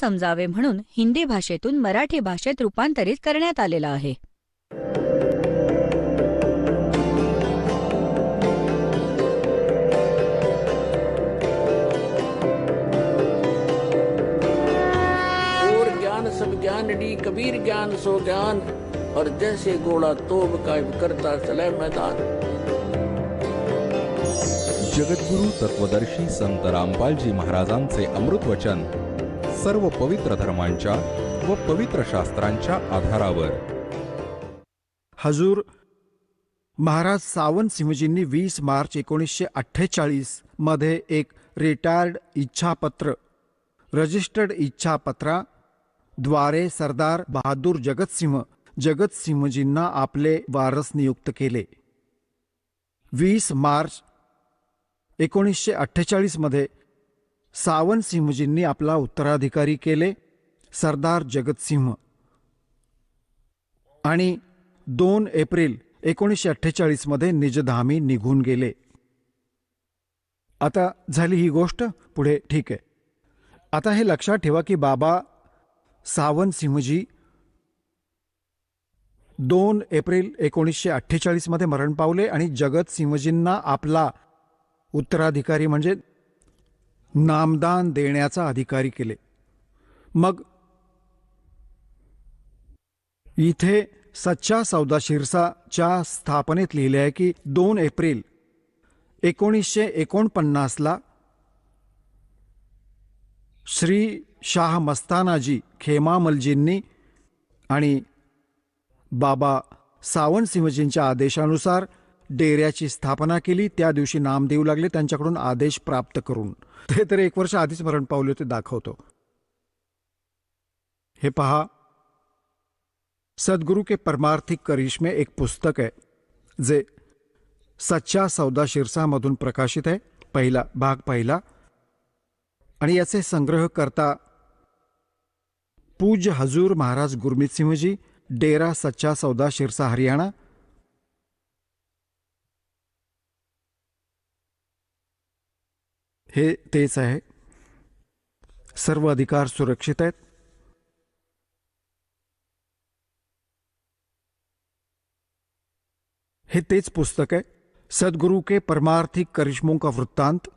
समजावे म्हणून हिंदी भाषेतून मराठी भाषेत रूपांतरित करण्यात आलेला आहे. और ज्ञान सब ज्ञानडी कबीर ज्ञान सो ज्ञान और जैसे घोड़ा तोब का करता चले मैदान. जगद्गुरु तत्वदर्शी संत रामपालजी महाराजांचे अमृत वचन सर्व पवित्र धर्मांच्या व पवित्र शास्त्रांच्या आधारावर. हजूर महाराज सावंत सिंहजींनी 20 मार्च 1948 मध्ये एक रिटायर्ड इच्छापत्र रजिस्टर्ड इच्छापत्राद्वारे सरदार बहादूर जगतसिंहजींना आपले वारस नियुक्त केले. 20 मार्च 1948 मध्ये सावंत सिंहजींनी आपला उत्तराधिकारी केले सरदार जगतसिंह आणि 2 एप्रिल 1948 मध्ये निजधामी निघून गेले. आता झाली ही गोष्ट, पुढे ठीक आहे. आता हे लक्षात ठेवा की बाबा सावंत सिंहजी 2 एप्रिल 1948 मध्ये मरण पावले आणि जगतसिंहजींना आपला उत्तराधिकारी म्हणजे नामदान देण्याचा अधिकारी केले. मग इथे सच्चा सौदा शिरसाच्या स्थापनेत लिहिले आहे की 2 एप्रिल 1949 श्री शाह मस्तानाजी खेमामलजींनी आणि बाबा सावंत सिंहजींच्या आदेशानुसार डेऱ्याची स्थापना केली. त्या दिवशी नाम देऊ लागले त्यांच्याकडून आदेश प्राप्त करून. ते तर 1 वर्ष आधीच मरण पावले होते, दाखवतो. हे पहा, सद्गुरु के परमार्थिक करिश्मे एक पुस्तक आहे जे सच्चा सौदा शिरसामधून प्रकाशित आहे. भाग पहिला आणि याचे संग्रहकर्ता पूज्य हजूर महाराज गुरमीत सिंहजी, डेरा सच्चा सौदा शिरसा हरियाणा. हे तेच आहे. सर्व अधिकार सुरक्षित आहेत. हे तेच पुस्तक आहे. सद्गुरु के परमार्थिक करिश्मों का वृत्तांत.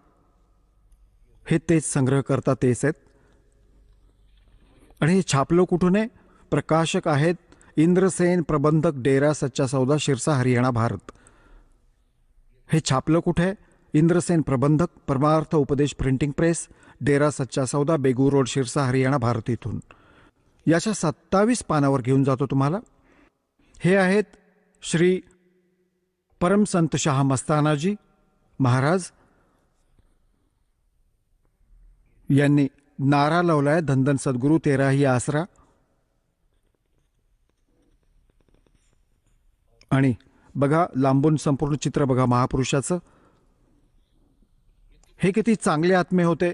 हे तेच संग्रहकर्ता तेच आहेत. आणि हे छापलं कुठून आहे? प्रकाशक आहेत इंद्रसेन प्रबंधक, डेरा सच्चा सौदा शिरसा हरियाणा भारत. हे छापलं कुठे आहे? इंद्रसेन प्रबंधक, परमार्थ उपदेश प्रिंटिंग प्रेस, डेरा सच्चा सौदा, बेगू रोड, शिरसा हरियाणा भारत इथून. याच्या 27 पानावर घेऊन जातो तुम्हाला. हे आहेत श्री परमसंत शाह मस्तानाजी महाराज यांनी नारा लावलाय, धनधन सद्गुरू तेरा ही आसरा. आणि बघा लांबून संपूर्ण चित्र बघा महापुरुषाचं. हे किती चांगले आत्मे होते,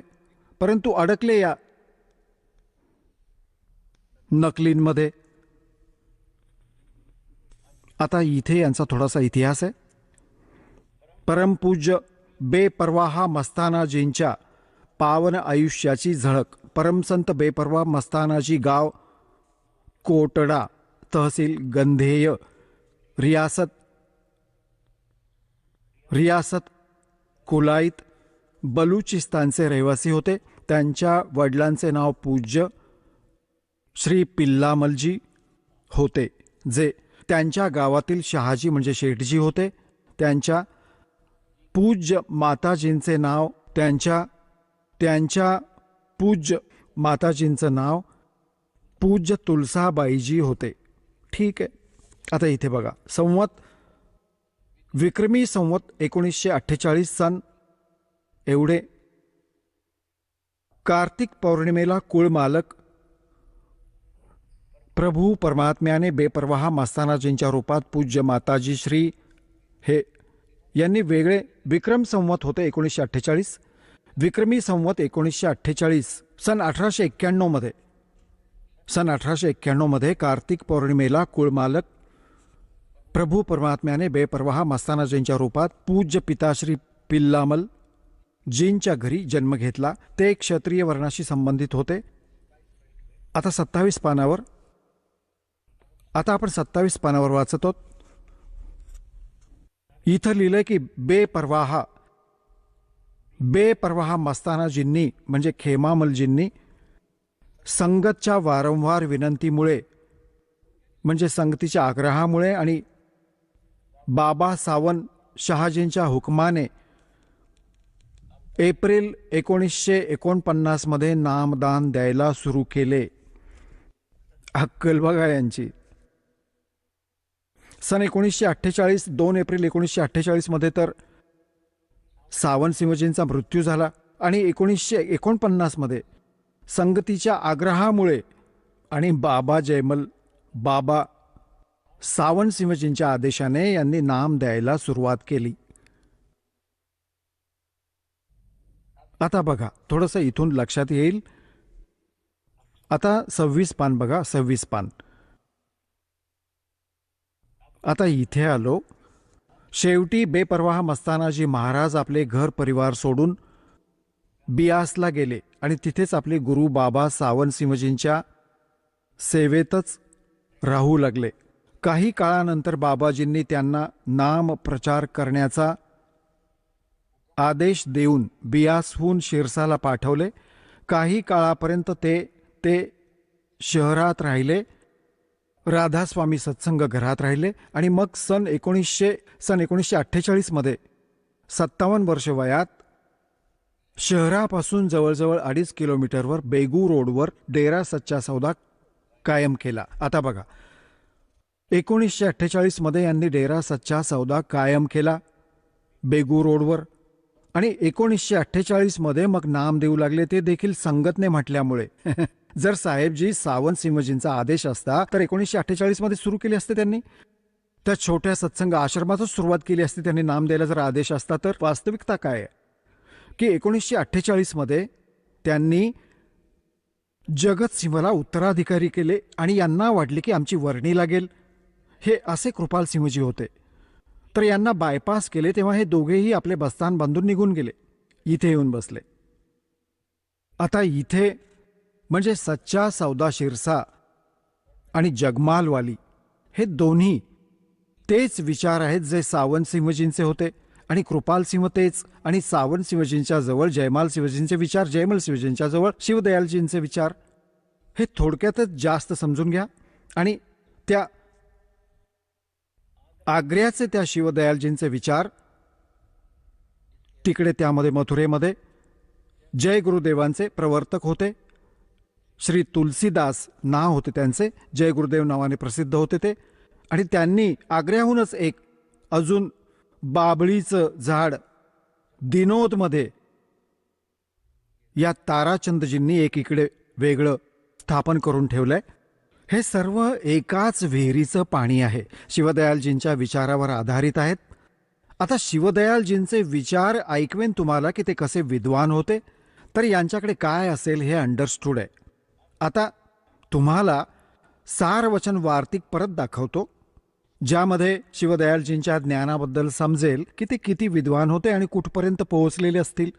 परंतु अडकले या नकलींमध्ये. आता इथे यांचा थोडासा इतिहास आहे. परमपूज्य बेपरवाह मस्तानाजींच्या पावन आयुष्याची झळक. परमसंत बेपरवाह मस्तानाजी, गाव कोटडा, तहसील गंधेय, रियासत कुलाईत, बलुचिस्तानचे रहिवासी होते. त्यांच्या वडिलांचे नाव पूज्य श्री पिल्लामलजी होते, जे त्यांच्या गावातील शहाजी म्हणजे शेठजी होते. त्यांच्या पूज्य माताजींचे नाव त्यांच्या पूज्य माताजींचं नाव पूज्य तुलसाबाईजी होते. ठीक आहे. आता इथे बघा, विक्रमी संवत 1948 सन एवढे कार्तिक पौर्णिमेला कुळमालक प्रभू परमात्म्याने बेपरवाह मस्तानाजींच्या रूपात पूज्य माताजी श्री हे यांनी वेगळे विक्रम संवत होते 1948. विक्रमी संवत 1948 सन 1891 मध्ये कार्तिक पौर्णिमेला कुळमालक प्रभू परमात्म्याने बेपरवाह मस्तानाजींच्या रूपात पूज्य पिताश्री पिल्लामल जींच्या घरी जन्म घेतला. ते क्षत्रिय वर्णाशी संबंधित होते. आता 27 पानावर, आता आपण 27 पानावर वाचत आहोत. इथं लिहिलंय की बेपरवाहा मस्तानाजींनी म्हणजे खेमामलजींनी संगतच्या वारंवार विनंतीमुळे म्हणजे संगतीच्या आग्रहामुळे आणि बाबा सावन शहाजींच्या हुकमाने एप्रिल 1949 मध्ये नामदान द्यायला सुरू केले. अक्कल बघा यांची. सन 1948 2 एप्रिल 1948 मध्ये तर सावंतसिंहजींचा मृत्यू झाला आणि 1949 मध्ये संगतीच्या आग्रहामुळे आणि बाबा सावंतसिंहजींच्या आदेशाने यांनी नाम द्यायला सुरुवात केली. आता बघा थोडंसं इथून लक्षात येईल. आता 26 पान बघा, 26 पान. आता इथे आलो. शेवटी बेपरवाह मस्तानाजी महाराज आपले घर परिवार सोडून बियासला गेले आणि तिथेच आपले गुरु बाबा सावंतसिंहजींच्या सेवेतच राहू लागले. काही काळानंतर बाबाजींनी त्यांना नाम प्रचार करण्याचा आदेश देऊन बियासहून शिरसाला पाठवले. काही काळापर्यंत ते शहरात राहिले. राधास्वामी सत्संग घरात राहिले आणि मग सन 1948 मध्ये 57 वर्ष वयात शहरापासून जवळजवळ 2.5 किलोमीटरवर बेगू रोडवर डेरा सच्चा सौदा कायम केला. आता बघा 1948 मध्ये यांनी डेरा सच्चा सौदा कायम केला बेगू रोडवर आणि 1948 मध्ये मग नाम देऊ लागले, ते देखील संगतने म्हटल्यामुळे. जर साहेबजी सावंतसिंहजींचा आदेश असता तर 1948 मध्ये सुरू केले असते त्यांनी. त्या छोट्या सत्संग आश्रमातच सुरुवात केली असती त्यांनी नाम द्यायला जर आदेश असता तर. वास्तविकता काय आहे की 1948 मध्ये त्यांनी जगतसिंहला उत्तराधिकारी केले आणि यांना वाटले की आमची वर्णी लागेल. हे असे कृपालसिंहजी होते. तर यांना बायपास केले तेव्हा हे दोघेही आपले बस्तान बांधून निघून गेले. इथे येऊन बसले. आता इथे म्हणजे सच्चा सौदा शिरसा आणि जगमालवाली हे दोन्ही तेच विचार आहेत जे सावंतसिंहजींचे होते आणि कृपालसिंह तेच. आणि सावंतसिंहजींच्या जवळ जयमालसिंहजींचे विचार, जयमलसिंहजींच्या जवळ शिवदयालजींचे विचार. हे थोडक्यातच जास्त समजून घ्या. आणि त्या आग्र्याचे त्या शिवदयालजींचे विचार तिकडे त्यामध्ये मथुरेमध्ये जय गुरुदेवांचे प्रवर्तक होते. श्री तुलसीदास नाव होते त्यांचे, जय गुरुदेव नावाने प्रसिद्ध होते ते. आणि त्यांनी आग्र्याहूनच एक अजून बाबळीचं झाड दिनोदमध्ये या ताराचंदजींनी एक इकडे वेगळं स्थापन करून ठेवलंय. हे सर्व एकाच विहिरीचं पाणी आहे. शिवदयालजींच्या विचारावर आधारित आहेत. आता शिवदयालजींचे विचार ऐकवेन तुम्हाला की ते कसे विद्वान होते, तर यांच्याकडे काय असेल हे अंडरस्टूड आहे. आता तुम्हाला सारवचन वार्तिक परत दाखवतो, ज्यामध्ये शिवदयालजींच्या ज्ञानाबद्दल समजेल की ते किती विद्वान होते आणि कुठपर्यंत पोहोचलेले असतील.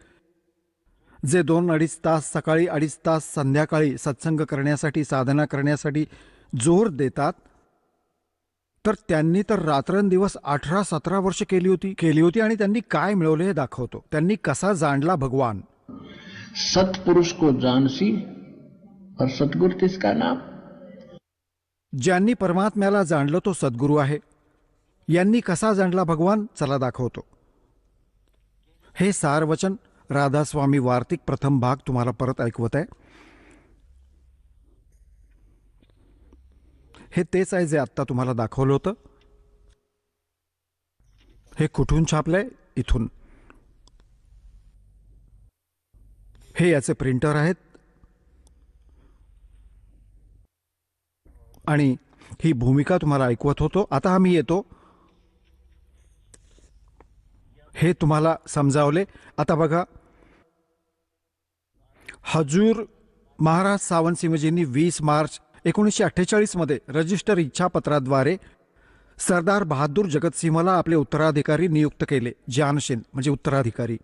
जे 2-2.5 तास सकाळी, 2.5 तास संध्याकाळी सत्संग करण्यासाठी, साधना करण्यासाठी जोर देतात, तर त्यांनी तर रात्रंदिवस 18-17 वर्ष केली होती. आणि त्यांनी काय मिळवले हे दाखवतो. त्यांनी कसा जाणला भगवान. सत्पुरुष को जानसी और सतगुरु तिसका नाम. ज्यांनी परमात्म्याला जाणलं तो सद्गुरू आहे. यांनी कसा जाणला भगवान, चला दाखवतो. हे सारवचन राधास्वामी वार्तिक प्रथम भाग तुम्हाला परत ऐकवत आहे. हे तेच आहे जे आत्ता तुम्हाला दाखवलं होतं. हे कुठून छापलंय, इथून. हे याचे प्रिंटर आहेत आणि ही भूमिका तुम्हाला ऐकवत होतो. आता आम्ही येतो, हे तुम्हाला समजावले. आता बघा, हजूर महाराज सावंतसिंहजींनी 20 मार्च 1948 मध्ये रजिस्टर इच्छापत्राद्वारे सरदार बहादूर जगतसिंहला आपले उत्तराधिकारी नियुक्त केले. जानशिन म्हणजे उत्तराधिकारी.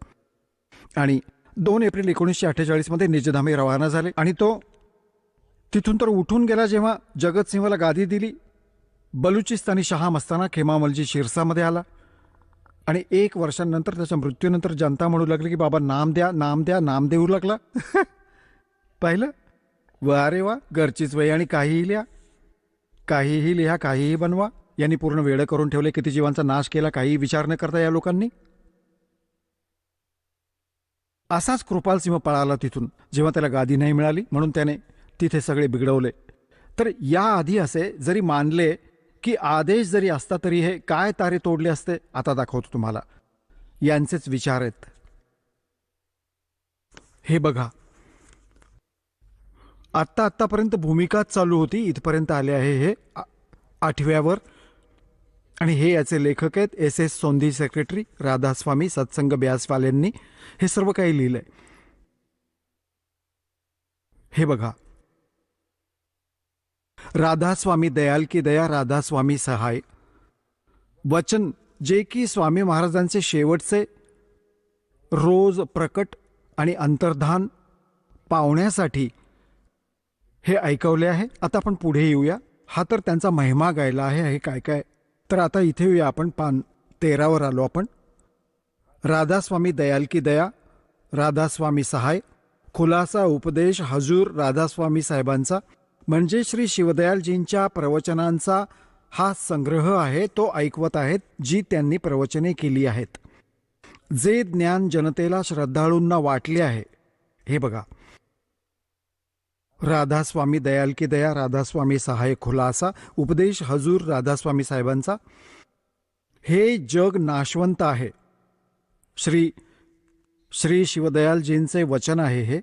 आणि 2 एप्रिल 1948 मध्ये निजधामी रवाना झाले आणि तो तिथून तर उठून गेला जेव्हा जगतसिंहला गादी दिली. बलुचिस्तानी शहा मस्ताना खेमामलजी शिरसामध्ये आला आणि 1 वर्षांनंतर त्याच्या मृत्यूनंतर जनता म्हणू लागली की बाबा नाम द्या, नाम द्या, नाम देऊ लागला. पाहिलं वा रे वा, घरचीच वय आणि काहीही लिहा, काहीही लिहा, काहीही बनवा. यांनी पूर्ण वेळ करून ठेवले. किती जीवांचा नाश केला काही विचार न करता या लोकांनी. असाच कृपालसिंह पळाला तिथून जेव्हा त्याला गादी नाही मिळाली म्हणून त्याने तिथे सगळे बिघडवले. तर याआधी असे जरी मानले की आदेश जरी असता तरी हे काय तारे तोडले असते. आता दाखवतो तुम्हाला. यांचेच विचार आहेत. हे बघा, आत्तापर्यंत भूमिकाच चालू होती, इथपर्यंत आले आहे हे 8व्यावर. आणि हे याचे लेखक आहेत SS सोंधी सेक्रेटरी, राधास्वामी सत्संग ब्यासवाल्यांनी हे सर्व काही लिहिलंय. हे बघा, राधास्वामी दयाल की दया, राधास्वामी सहाय. वचन जे की स्वामी महाराजांचे शेवटचे रोज प्रकट आणि अंतर्धान पावण्यासाठी हे ऐकवले आहे. आता आपण पुढे येऊया. हा तर त्यांचा महिमा गायला आहे. हे काय काय, तर आता इथे येऊया आपण. 13वर आलो आपण. राधास्वामी दयाल की दया, राधास्वामी सहाय. खुलासा उपदेश हजूर राधास्वामी साहेबांचा म्हणजे श्री शिवदयालजींच्या प्रवचनांचा हा संग्रह आहे. तो ऐकवत आहेत जी त्यांनी प्रवचने केली आहेत. जे ज्ञान जनतेला श्रद्धाळूंना वाटले आहे. हे बघा, राधास्वामी दयाल की दया, राधास्वामी सहाय. खुलासा उपदेश हजूर राधास्वामी साहेबांचा. हे जग नाशवंत आहे. श्री शिवदयालजींचे वचन आहे हे.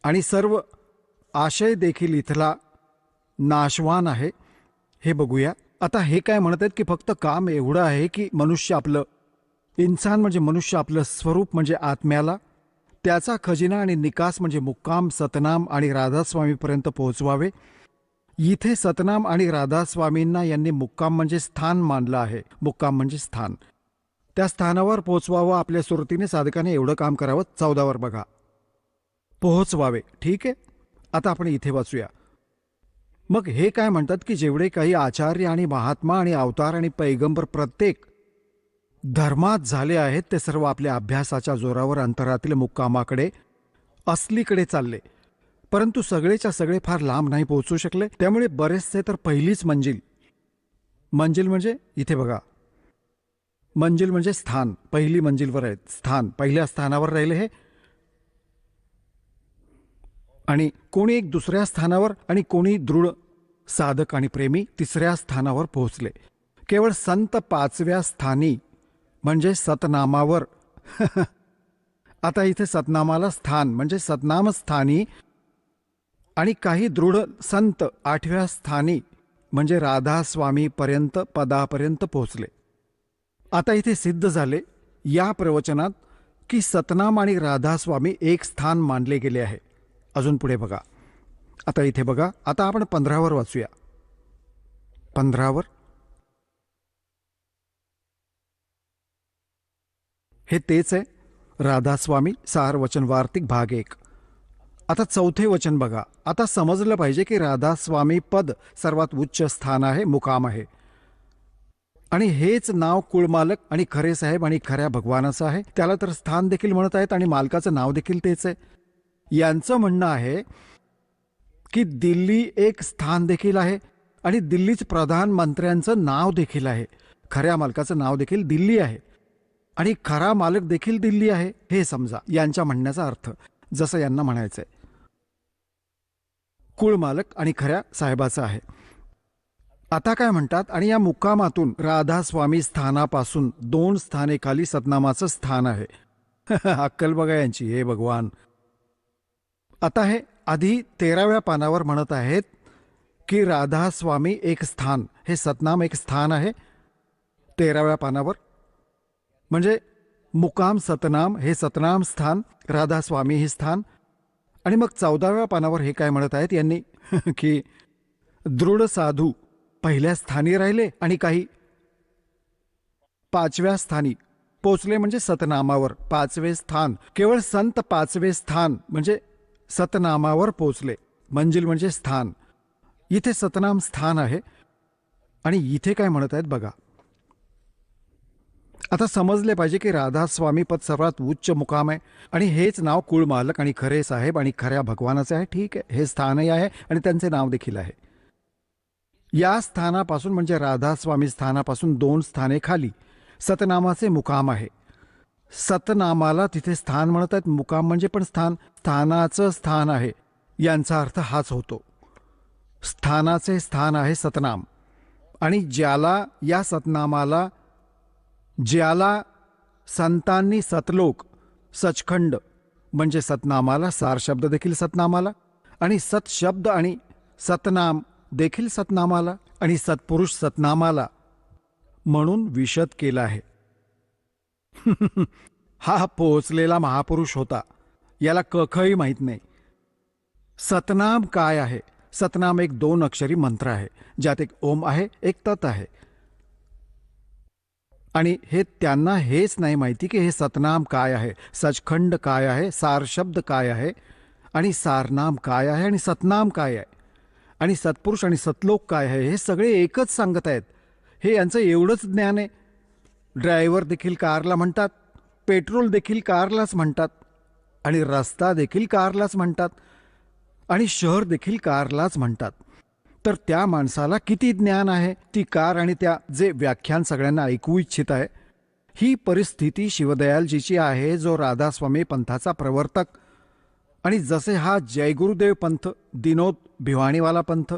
आणि सर्व आशय देखील इथला नाशवान आहे. हे बघूया. आता हे काय म्हणत आहेत की फक्त काम एवढं आहे की मनुष्य आपलं, इन्सान म्हणजे मनुष्य आपलं स्वरूप म्हणजे आत्म्याला, त्याचा खजिना आणि निकास म्हणजे मुक्काम सतनाम आणि राधास्वामीपर्यंत पोहोचवावे. इथे सतनाम आणि राधास्वामींना यांनी मुक्काम म्हणजे स्थान मानलं आहे. मुक्काम म्हणजे स्थान. त्या स्थानावर पोहोचवावं आपल्या सुरतीने साधकाने एवढं काम करावं. 14वर बघा, पोहोचवावे. ठीक आहे. आता आपण इथे वाचूया. मग हे काय म्हणतात की जेवढे काही आचार्य आणि महात्मा आणि अवतार आणि पैगंबर प्रत्येक धर्मात झाले आहेत ते सर्व आपल्या अभ्यासाच्या जोरावर अंतरातील मुक्कामाकडे, असलीकडे चालले. परंतु सगळेच्या सगळे फार लांब नाही पोहोचू शकले. त्यामुळे बरेचसे तर पहिलीच मंजिल म्हणजे इथे बघा, मंजिल म्हणजे स्थान, पहिली मंजिलवर आहेत. स्थान, पहिल्या स्थानावर राहिले हे. आणि कोणी एक दुसऱ्या स्थानावर आणि कोणी दृढ साधक आणि प्रेमी 3ऱ्या स्थानावर पोहोचले. केवळ संत 5व्या स्थानी म्हणजे सतनामावर. आता इथे सतनामाला स्थान म्हणजे सतनाम स्थानी आणि काही दृढ संत 8व्या स्थानी म्हणजे राधास्वामी पर्यंत पदापर्यंत पोहोचले. आता इथे सिद्ध झाले या प्रवचनात की सतनाम आणि राधास्वामी एक स्थान मानले गेले आहे. अजून पुढे बघा. आता इथे बघा. आता आपण 15वर वाचूया. 15वर हे तेच आहे. राधास्वामी सार वचन वार्तिक भाग 1. आता 4थे वचन बघा. आता समजलं पाहिजे की राधास्वामी पद सर्वात उच्च स्थान आहे, मुकाम आहे. आणि हेच नाव कुळमालक आणि खरे साहेब आणि खऱ्या भगवानाचं आहे. त्याला तर स्थान देखील म्हणत आहेत आणि मालकाचं नाव देखील तेच आहे. यांचं म्हणणं आहे की दिल्ली एक स्थान देखील आहे आणि दिल्लीच प्रधानमंत्र्यांचं नाव देखील आहे. खऱ्या मालकाचं नाव देखील दिल्ली आहे आणि खरा मालक देखील दिल्ली आहे. हे समजा यांच्या म्हणण्याचा अर्थ, जसं यांना म्हणायचंय. कुळ मालक आणि खऱ्या साहेबाचा आहे. आता काय म्हणतात, आणि या मुक्कामातून राधास्वामी स्थानापासून 2 स्थाने खाली सतनामाचं स्थान आहे. अक्कल बघा यांची, हे भगवान. आता हे आधी 13व्या पानावर म्हणत आहेत की राधास्वामी एक स्थान, हे सतनाम एक स्थान आहे. 13व्या पानावर म्हणजे मुकाम सतनाम, हे सतनाम स्थान, राधास्वामी हे स्थान. आणि मग 14व्या पानावर हे काय म्हणत आहेत यांनी की दृढ साधू पहिल्या स्थानी राहिले आणि काही 5व्या स्थानी पोचले म्हणजे सतनामावर. 5वे स्थान, केवळ संत 5वे स्थान म्हणजे सतनामावर पोचले. मंजिल म्हणजे स्थान. इथे सतनाम स्थान आहे आणि इथे काय म्हणत आहेत बघा. आता समजले पाहिजे की राधा स्वामी पद सर्वात उच्च मुकाम आहे आणि हेच नाव कुळ मालक आणि खरे साहेब आणि खऱ्या भगवानाचे आहे. ठीक आहे, हे स्थानही आहे आणि त्यांचे नाव देखील आहे. या स्थानापासून म्हणजे राधास्वामी स्थानापासून 2 स्थाने खाली सतनामाचे मुकाम आहे. सतनामाला तिथे स्थान म्हणत आहेत, मुकाम म्हणजे पण स्थान. स्थानाचं स्थान आहे यांचा अर्थ हाच होतो. स्थानाचे स्थान आहे सतनाम आणि या सतनामाला ज्याला संतांनी सतलोक सचखंड म्हणजे सतनामाला, सार शब्द देखील सतनामाला आणि सत शब्द आणि सतनाम देखील सतनामाला आणि सत्पुरुष सतनामाला म्हणून विशद केला आहे. हा पोहोचलेला महापुरुष होता, याला कखही माहीत नाही. सतनाम काय आहे? सतनाम एक 2 अक्षरी मंत्र आहे, ज्यात एक ओम आहे, एक तत आहे. आणि हे त्यांना हेच नाही माहिती की हे सतनाम काय आहे, सचखंड काय आहे, सार शब्द काय आहे आणि सारनाम काय आहे आणि सतनाम काय आहे आणि सत्पुरुष आणि सतलोक काय आहे, हे सगळे एकच सांगत आहेत. हे यांचं एवढंच ज्ञान आहे. ड्रायव्हर देखील कारला म्हणतात, पेट्रोल देखील कारलाच म्हणतात आणि रस्ता देखील कारलाच म्हणतात आणि शहर देखील कारलाच म्हणतात. तर त्या माणसाला किती ज्ञान आहे? ती कार आणि त्या जे व्याख्यान सगळ्यांना ऐकू इच्छित आहे, ही परिस्थिती शिवदयालजीची आहे, जो राधास्वामी पंथाचा प्रवर्तक. आणि जसे हा जयगुरुदेव पंथ, दिनोद भिवाणीवाला पंथ,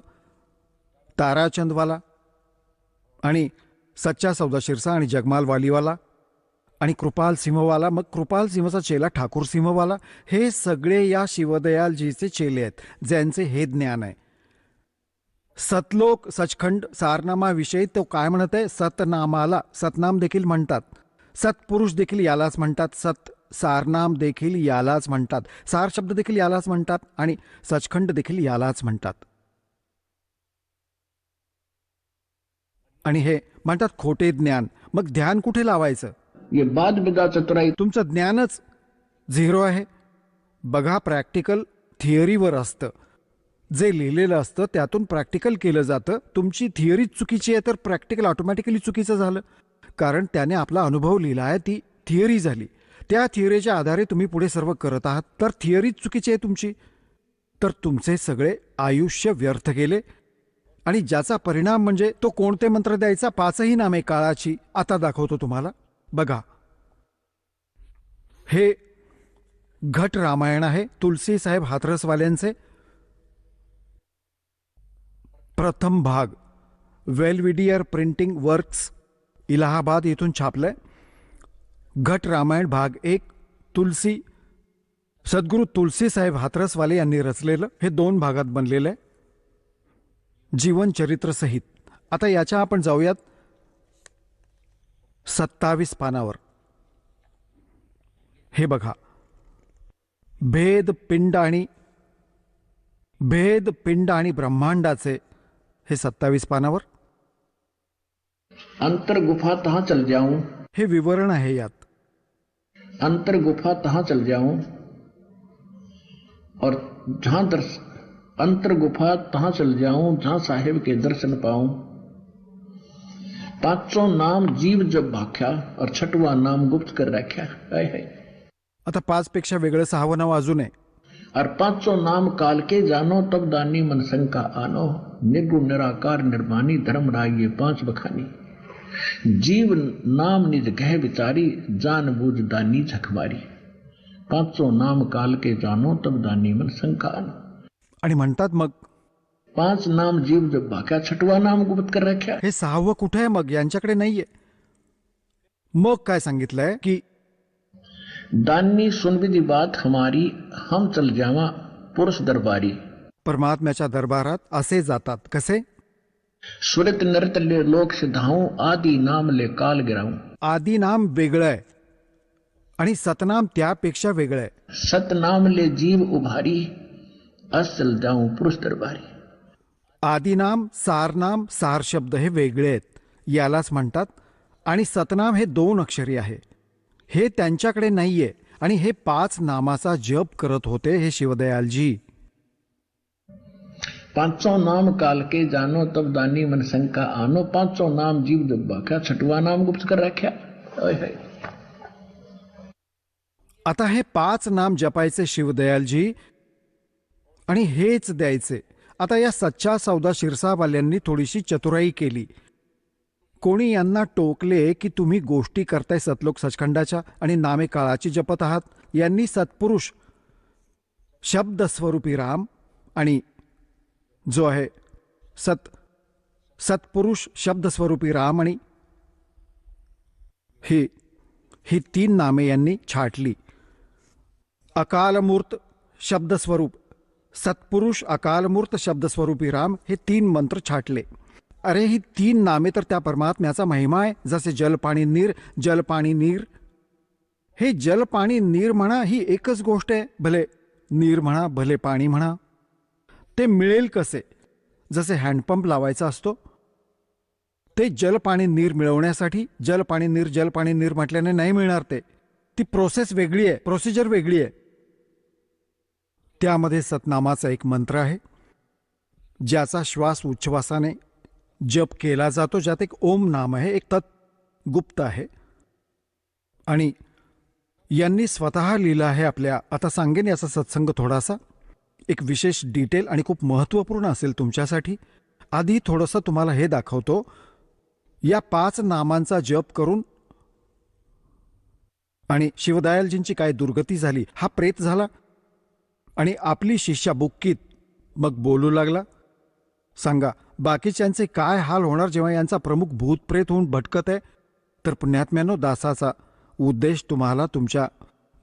ताराचंदवाला आणि सच्चा सौदा शिरसा आणि जगमाल वालीवाला आणि कृपाल सिंहवाला, मग कृपाल सिंहचा चेला ठाकूर सिंहवाला, हे सगळे या शिवदयालजीचे चेले आहेत, ज्यांचे हे ज्ञान आहे. सतलोक सचखंड सारनामाविषयी तो काय म्हणत आहे? सतनामाला सतनाम देखील म्हणतात, सत्पुरुष देखील यालाच म्हणतात, सारनाम देखील यालाच म्हणतात, सार शब्द देखील यालाच म्हणतात आणि सचखंड देखील यालाच म्हणतात. आणि हे म्हणतात खोटे ज्ञान. मग ध्यान कुठे लावायचं? ये बाद विदा चतुराई. तुमचं ज्ञानच 0 आहे. बघा, प्रॅक्टिकल थिअरीवर असतं, जे लिहिलेलं असतं त्यातून प्रॅक्टिकल केलं जातं. तुमची थिअरीच चुकीची आहे तर प्रॅक्टिकल ऑटोमॅटिकली चुकीचं झालं, कारण त्याने आपला अनुभव लिहिला आहे, ती थिअरी झाली. त्या थिअरीच्या आधारे तुम्ही पुढे सर्व करत आहात, तर थिअरीच चुकीची आहे तुमची. तर तुमचे सगळे आयुष्य व्यर्थ गेले आणि ज्याचा परिणाम म्हणजे तो कोणते मंत्र द्यायचा? 5ही नामे काळाची. आता दाखवतो तुम्हाला. बघा, हे घट रामायण आहे, तुलसी साहेब हाथरसवाल्यांचे. प्रथम भाग, वेलविडियर प्रिंटिंग वर्क्स, इलाहाबाद येथून छापलंय. घट रामायण भाग 1, तुलसी, सद्गुरू तुलसी साहेब हाथरसवाले यांनी रचलेलं. हे 2 भागात बनलेलं आहे, जीवनचरित्र सहित. आता याच्या आपण जाऊयात 27 पानावर. हे बघा, भेद पिंड आणि ब्रह्मांडाचे, हे 27 पानावर. अंतर गुफा तहां चल जाऊं. हे विवरण आहे यात. अंतर गुफा तहां चल जाऊं और जहां अंतर गुफा तहां चल जाऊं जहां साहेब के दर्शन पाऊं. 500 नाम जीव जब भाख्या और 6वां नाम गुप्त कर रख्या. है आता 5 पेक्षा वेगळं 6वं नाव अजून आहे. और 500 नाम काल के जानो तब दानी मन शंका आनो. निर्गुण निराकार निर्मानी धर्म राय 5 बखानी. जीव नाम निज गह विचारी जान बूझ दानी झखमारी. 500 नाम काल के जानो तब दानी मन शंका आनो. आणि म्हणतात मग 5 नाम जीव जब भाख्या 6वां नाम गुप्त कर रख्या. हे 6वं कुठे आहे? मग यांच्याकडे नाहीये. मग काय सांगितलंय की दानी सुन विधि बात हमारी हम चल जावा पुरुष दरबारी. परमात्म्याच्या दरबारात असे जातात. कसे? सुरत नरतले लोक सिद्धाऊं आदि नाम ले काल गिराऊं. आदि नाम वेगळं आहे आणि सतनाम त्यापेक्षा वेगळं आहे. सतनाम ले जीव उभारी अस चल जाऊं पुरुष दरबारी. आदिनाम, सारनाम, सार शब्द हे वेगळे आहेत, यालाच म्हणतात. आणि सतनाम हे 2 अक्षरी आहे, हे त्यांच्याकडे नाहीये. आणि हे 5 नामाचा जप करत होते हे शिवदयालजी. पांचों नाम काल के जानो तब दानी मन शंका आनो। पांचों नाम जीव दब्बा क्या छठवा नाम गुप्त कर रख्या। आता हे 5 नाम जपायचे शिवदयालजी आणि हेच द्यायचे. आता या सच्चा सौदा शिरसावाल्यांनी थोडीशी चतुराई केली. कोणी यांना टोकले की तुम्ही गोष्टी करताय सतलोक सचखंडाच्या आणि नामे काळाची जपत आहात. यांनी सत्पुरुष शब्द स्वरूपी राम आणि जो आहे सत्पुरुष शब्द स्वरूपी राम आणि ही 3 नामे यांनी छाटली. अकालमूर्त शब्दस्वरूप सत्पुरुष, अकालमूर्त शब्दस्वरूपी राम हे 3 मंत्र छाटले. अरे ही 3 नामे तर त्या परमात्म्याचा महिमा आहे. जसे जल पाणी नीर, जल पाणी नीर. हे जल पाणी नीर म्हणा ही एकच गोष्ट आहे. भले नीर म्हणा भले पाणी म्हणा. ते मिळेल कसे? जसे हँडपंप लावायचा असतो ते जल पाणी नीर मिळवण्यासाठी जल पाणी नीर म्हटल्याने नाही मिळणार. ते ती प्रोसेस वेगळी आहे, प्रोसिजर वेगळी आहे. त्यामध्ये सतनामाचा एक मंत्र आहे ज्याचा श्वास उच्छ्वासाने जप केला जातो. ज्यात एक ओम नाम आहे, एक तत् गुप्त आहे आणि यांनी स्वतः लिहिलं आहे आपल्या. आता सांगेन याचा सत्संग थोडासा एक विशेष डिटेल आणि खूप महत्त्वपूर्ण असेल तुमच्यासाठी. आधी थोडंसं तुम्हाला हे दाखवतो. या 5 नामांचा जप करून आणि शिवदयालजींची काय दुर्गती झाली. हा प्रेत झाला आणि आपली शिष्या बुक्कीत मग बोलू लागला. सांगा बाकीच्यांचे काय हाल होणार जेव्हा यांचा प्रमुख भूतप्रेत होऊन भटकत आहे. तर पुण्यात्म्यानो, दासाचा उद्देश तुम्हाला तुमच्या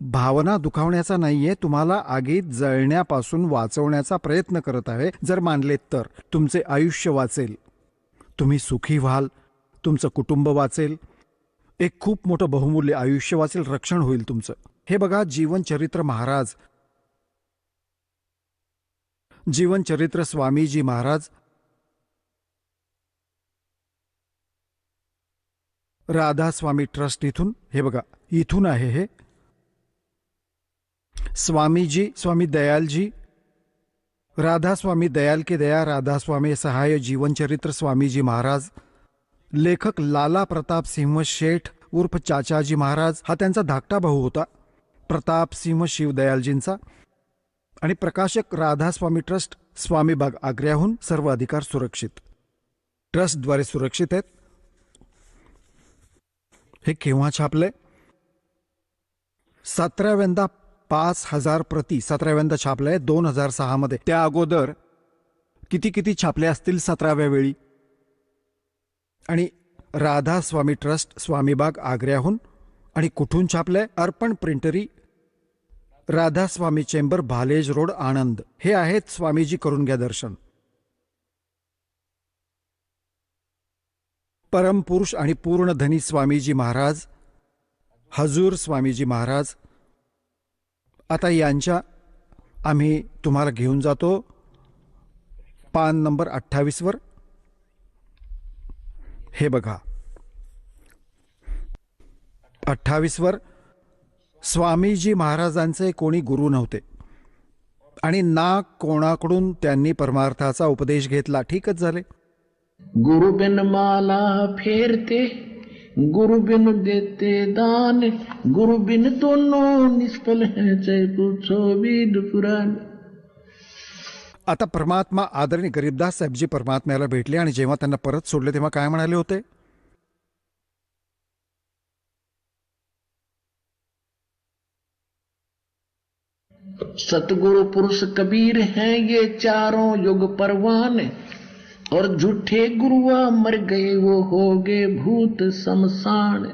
भावना दुखावण्याचा नाहीये, तुम्हाला आगीत जळण्यापासून वाचवण्याचा प्रयत्न करत आहे. जर मानलेत तर तुमचे आयुष्य वाचेल, तुम्ही सुखी व्हाल, तुमचं कुटुंब वाचेल, एक खूप मोठं बहुमूल्य आयुष्य वाचेल, रक्षण होईल तुमचं. हे बघा जीवनचरित्र महाराज, जीवनचरित्र स्वामीजी महाराज, राधा स्वामी ट्रस्ट इथून. हे बघा इथून आहे हे. स्वामीजी स्वामी दयालजी, राधा स्वामी दयाल के दया, राधा स्वामी सहाय, जीवनचरित्र स्वामीजी महाराज. लेखक लाला प्रताप सिंह शेठ उर्फ चाचाजी महाराज. हा त्यांचा धाकटा भाऊ होता प्रताप सिंह शिवदयालजींचा. आणि प्रकाशक राधा स्वामी ट्रस्ट, स्वामीबाग आग्र्याहून. सर्व अधिकार सुरक्षित ट्रस्टद्वारे सुरक्षित आहेत. हे केव्हा छापलंय? 17व्यांदा 5000 प्रती 17व्यांदा छापलंय 2006 मध्ये. त्या अगोदर किती छापले असतील 17व्या वेळी. आणि राधा स्वामी ट्रस्ट, स्वामीबाग आग्र्याहून. आणि कुठून छापलंय? अर्पण प्रिंटरी, राधा स्वामी चेंबर, भालेज रोड, आनंद. हे आहेत स्वामीजी करून घ्या दर्शन. परमपुरुष आणि पूर्णधनी स्वामीजी महाराज, हजूर स्वामीजी महाराज. आता यांच्या आम्ही तुम्हाला घेऊन जातो पान नंबर 28 वर. हे बघा 28 वर. स्वामीजी महाराजांचे कोणी गुरु नव्हते आणि ना कोणाकडून त्यांनी परमार्थाचा उपदेश घेतला. ठीकच झाले. गुरु बिन माला फेरते, गुरु बिन देते दान, गुरु बिन दोनों निष्फल है, चाहे पूछो वेद पुराण. आता परमात्मा आदरणीय गरीबदास साहेबजी परमात्म्याला भेटले आणि जेव्हा त्यांना परत सोडले तेव्हा काय म्हणाले होते? सतगुरु पुरुष कबीर हैं ये चारों युग परवान, और झूठे गुरुआ मर गए वो हो गए भूत समसान.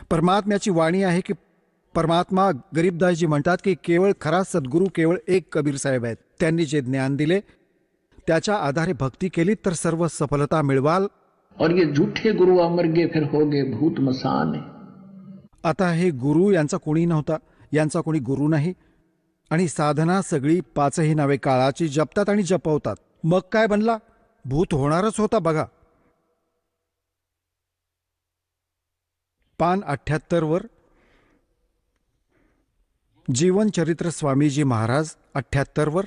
परमात्म्याची वाणी आहे की परमात्मा गरीबदासजी म्हणतात की केवळ खरा सद्गुरू केवळ एक कबीर साहेब आहेत. त्यांनी जे ज्ञान दिले त्याच्या आधारे भक्ती केली तर सर्व सफलता मिळवाल. और ये झूठे गुरुआ मर गए फिर हो गए भूत मसान. आता हे गुरु यांचा कोणी नव्हता, यांचा कोणी गुरु नाही. आणि साधना सगळी 5ही नावे काळाची जपतात आणि जपवतात. मग काय बनला? भूत होणारच होता. बघा पान 78 वर. जीवनचरित्र स्वामीजी महाराज, 78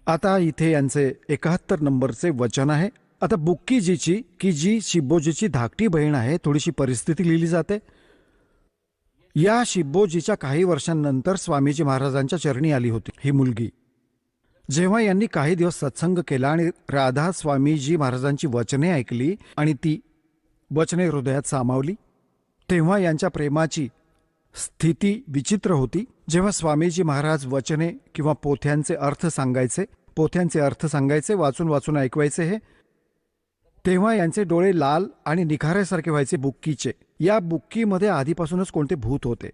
आता इथे यांचे 71 नंबरचे वचन आहे. आता बुक्कीजीची, की जी शिब्बोजीची धाकटी बहीण आहे, थोडीशी परिस्थिती लिहिली जाते. या शिब्बोजीच्या काही वर्षांनंतर स्वामीजी महाराजांच्या चरणी आली होती ही मुलगी. जेव्हा यांनी काही दिवस सत्संग केला आणि राधा स्वामीजी महाराजांची वचने ऐकली आणि ती वचने हृदयात सामावली, तेव्हा यांच्या प्रेमाची स्थिती विचित्र होती. जेव्हा स्वामीजी महाराज वचने किंवा पोथ्यांचे अर्थ सांगायचे, वाचून वाचून ऐकवायचे हे, तेव्हा यांचे डोळे लाल आणि निखाऱ्यासारखे व्हायचे बुक्कीचे. या बुक्कीमध्ये आधीपासूनच कोणते भूत होते.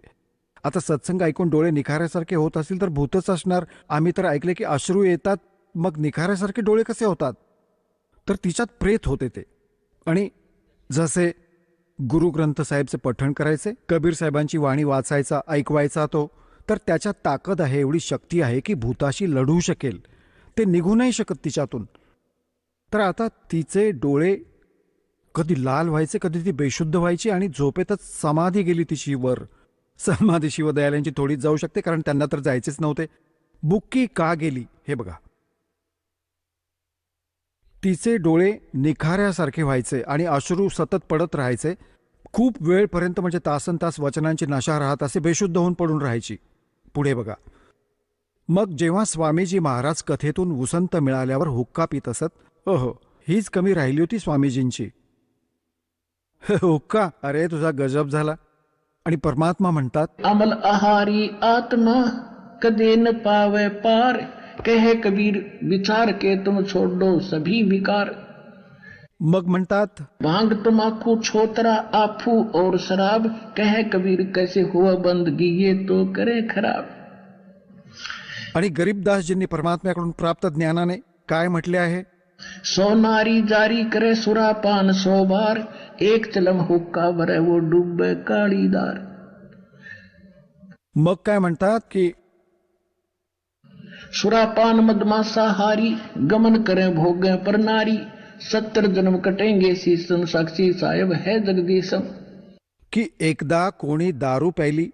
आता सत्संग ऐकून डोळे निखाऱ्यासारखे होत असतील तर भूतच असणार. आम्ही तर ऐकले की अश्रू येतात, मग निखाऱ्यासारखे डोळे कसे होतात? तर तिच्यात प्रेत होते ते. आणि जसे गुरु ग्रंथ साहेबचे पठण करायचे, कबीर साहेबांची वाणी वाचायचा, ऐकवायचा तो, तर त्याच्यात ताकद आहे, एवढी शक्ती आहे की भूताशी लढू शकेल. ते निघू नाही शकत तिच्यातून. तर आता तिचे डोळे कधी लाल व्हायचे, कधी ती बेशुद्ध व्हायची आणि झोपेतच समाधी गेली तिची वर. समाधी शिवदयालांची थोडीच जाऊ शकते, कारण त्यांना तर जायचेच नव्हते. बुक्की का गेली हे बघा. तिचे डोळे निखाऱ्यासारखे व्हायचे आणि अश्रू सतत पडत राहायचे. खूप वेळपर्यंत, म्हणजे तासनतास वचनांची नशा राहत असे, बेशुद्ध होऊन पडून राहायची. पुढे बघा. मग जेव्हा स्वामीजी महाराज कथेतून उसंत मिळाल्यावर हुक्का पित असत. हो, हीच कमी राहिली होती स्वामीजींची. हुक्का, अरे तुझा गजब झाला. आणि परमात्मा म्हणतात, अमल आहारी आत्मा कदे न पावे पार, कहे कबीर विचार के तुम छोड़ दो सभी विकार. मग म्हणतात, भांग तमाकू छोतरा आफू और शराब, कहे कबीर कैसे हुआ बंदगी ये तो करे खराब. आणि गरीबदासजींनी परमात्म्याकडून प्राप्त ज्ञानाने काय म्हटले आहे? सोनारी जारी करे सुरापान 100 बार, एक चलम हुक्का भरे वो डूबे काळीदार. मग काय म्हणतात की सुरापान मदमासाहारी, गमन करे भोगे पर नारी, 70 जन्म कटेंगे शीसन साक्षी साहेब है जगदीशम. की एकदा कोणी दारू प्यायली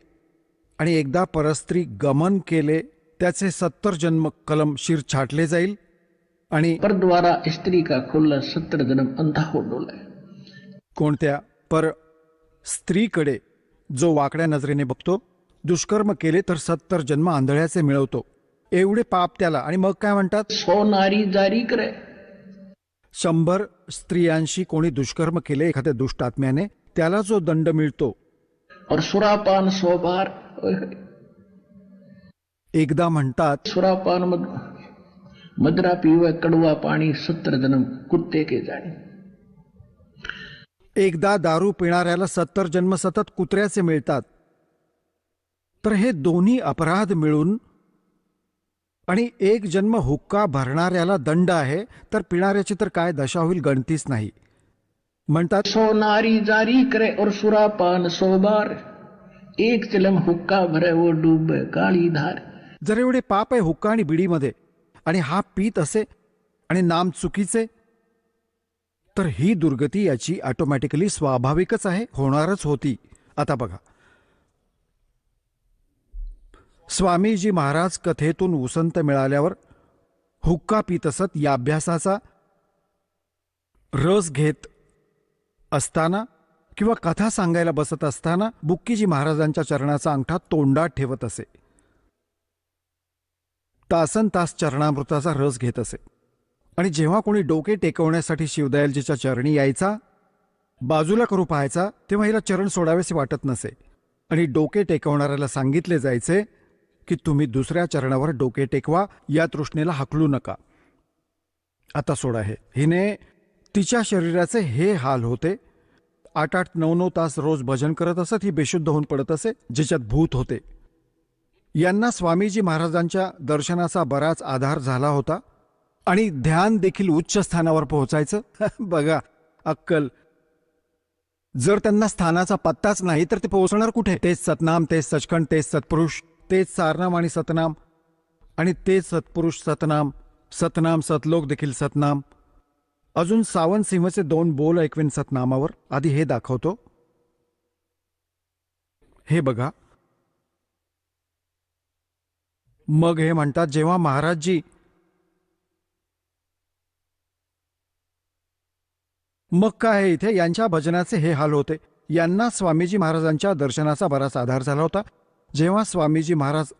आणि एकदा परस्त्री गमन केले, त्याचे 70 जन्म कलम शिर छाटले जाईल. आणि पर द्वारा स्त्री का खुला 70 जन्म अंधा हो डोले. कोणत्या? पर स्त्रीकडे जो वाकड्या नजरेने बघतो, दुष्कर्म केले तर 70 जन्म आंधळ्याचे मिळवतो. एवढे पाप त्याला. आणि मग काय म्हणतात? सोनारी जारी करे. 100 स्त्रियांशी कोणी दुष्कर्म केले एखाद्या दुष्ट आत्म्याने, त्याला जो दंड मिळतो. और सुरापान 100 बार. एकदा म्हणतात, सुरापान मदरा पीवे कड़वा पाणी 70 जन्म कुत्ते के जाणे. एकदा दारू पिणाऱ्याला 70 जन्म सतत कुत्र्याचे मिळतात. तर हे दोन्ही अपराध मिळून आणि 1 जन्म हुक्का भरणाऱ्याला दंड आहे, तर पिणाऱ्याची तर काय दशा होईल गणतीच नाही. म्हणतात, सोनारी जारी करे और सुरापान 100 बार, एक चलम हुक्का भरे वो डूबे काळी धार. जर एवढे पाप आहे हुक्का आणि बिडीमध्ये, आणि हा पीत असे आणि नाम चुकीचे, तर ही दुर्गती याची ऑटोमॅटिकली स्वाभाविकच आहे, होणारच होती. आता बघा, स्वामीजी महाराज कथेतून उसंत मिळाल्यावर हुक्का पित असत. या अभ्यासाचा रस घेत असताना किंवा कथा सांगायला बसत असताना बुक्कीजी महाराजांच्या चरणाचा अंगठा तोंडात ठेवत असे. तासन तास चरणामृताचा रस घेत असे. आणि जेव्हा कोणी डोके टेकवण्यासाठी शिवदयालजीच्या चरणी यायचा, बाजूला करू पाहायचा, तेव्हा हिला चरण सोडावेसे वाटत नसे. आणि डोके टेकवणाऱ्याला सांगितले जायचे की तुम्ही दुसऱ्या चरणावर डोके टेकवा, या तृष्णेला हाकलू नका, आता सोडा हे. हिने तिच्या शरीराचे हे हाल होते. 8-8, 9-9 तास रोज भजन करत असत. ही बेशुद्ध होऊन पडत असे, जिच्यात भूत होते. यांना स्वामीजी महाराजांच्या दर्शनाचा बराच आधार झाला होता आणि ध्यान देखील उच्च स्थानावर पोहोचायचं. बघा अक्कल. जर त्यांना स्थानाचा पत्ताच नाही तर ते पोहोचणार कुठे? तेच सतनाम, तेच सचखंड, तेच सत्पुरुष, तेच सारनाम आणि सतनाम, आणि तेच सत्पुरुष सतनाम, सतनाम सतलोक देखील सतनाम. अजून सावंत सिंहचे 2 बोल ऐकवेन सतनामावर. आधी हे दाखवतो. हे बघा, मग हे म्हणतात, जेव्हा महाराजजी मग काय आहे इथे, यांच्या भजनाचे हे हाल होते. यांना स्वामीजी महाराजांच्या दर्शनाचा बराच आधार झाला होता. जेव्हा स्वामीजी महाराज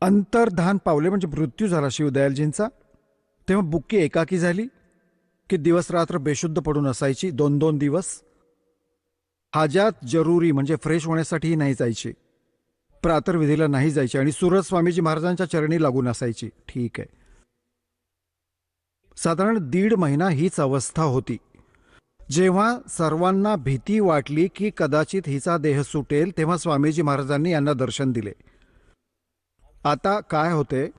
अंतर्धान पावले, म्हणजे मृत्यू झाला शिवदयालजींचा, तेव्हा बुक्की एकाकी झाली की दिवस रात्र बेशुद्ध पडून असायची. 2-2 दिवस हाजात जरुरी म्हणजे फ्रेश होण्यासाठीही नाही जायची, प्रातर्विधीला नाही जायची आणि सुरत स्वामीजी महाराजांच्या चरणी लागून असायची. ठीक आहे. साधारण 1.5 महिना हीच अवस्था होती. जेव्हा सर्वांना भीती वाटली की कदाचित हिचा देह सुटेल, तेव्हा स्वामीजी महाराजांनी यांना दर्शन दिले. आता काय होते,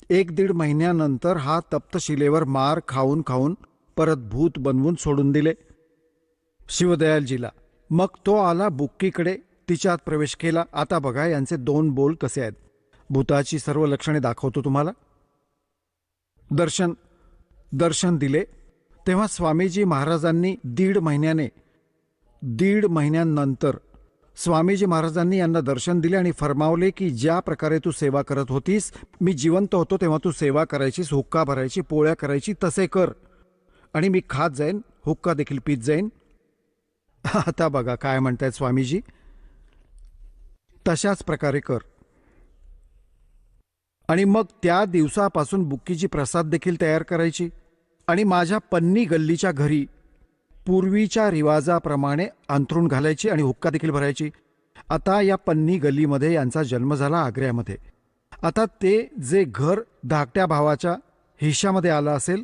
1-1.5 महिन्यानंतर हा तप्तशिलेवर मार खाऊन खाऊन परत भूत बनवून सोडून दिले शिवदयालजीला. मग तो आला बुक्कीकडे, तिच्यात प्रवेश केला. आता बघा यांचे 2 बोल कसे आहेत. भूताची सर्व लक्षणे दाखवतो तुम्हाला. दर्शन दिले. तेव्हा स्वामीजी महाराजांनी 1.5 महिन्यानंतर स्वामीजी महाराजांनी यांना दर्शन दिले आणि फरमावले की ज्या प्रकारे तू सेवा करत होतीस, मी जिवंत होतो तेव्हा तू सेवा करायचीस, हुक्का भरायची, पोळ्या करायची, तसे कर आणि मी खात जाईन, हुक्का देखील पीत जाईन. आता बघा काय म्हणतायत स्वामीजी, तशाच प्रकारे कर. आणि मग त्या दिवसापासून बुक्कीची प्रसाद देखील तयार करायची आणि माझ्या पन्नी गल्लीच्या घरी पूर्वीच्या रिवाजाप्रमाणे अंथरूण घालायची आणि हुक्का देखील भरायची. आता या पन्नी गल्लीमध्ये यांचा जन्म झाला, आग्र्यामध्ये. आता ते जे घर धाकट्या भावाच्या हिश्श्यामध्ये आलं असेल,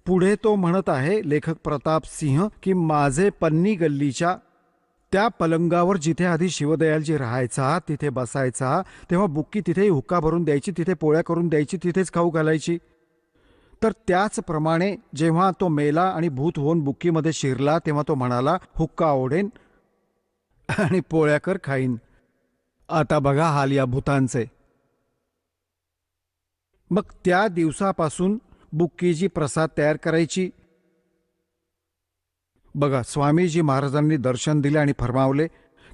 पुढे तो म्हणत आहे लेखक प्रताप सिंह की माझे पन्नी गल्लीच्या त्या पलंगावर जिथे आधी शिवदयालजी राहायचा, तिथे बसायचा, तेव्हा बुक्की तिथेही हुक्का भरून द्यायची, तिथे पोळ्या करून द्यायची, तिथेच खाऊ घालायची. तर त्याचप्रमाणे जेव्हा तो मेला आणि भूत होऊन बुक्कीमध्ये शिरला, तेव्हा तो म्हणाला हुक्का ओढेन आणि पोळ्या कर खाईन. आता बघा हाल या भूतांचे. मग त्या दिवसापासून बुक्कीजी प्रसाद तयार करायची. बघा स्वामीजी महाराजांनी दर्शन दिले आणि फरमावले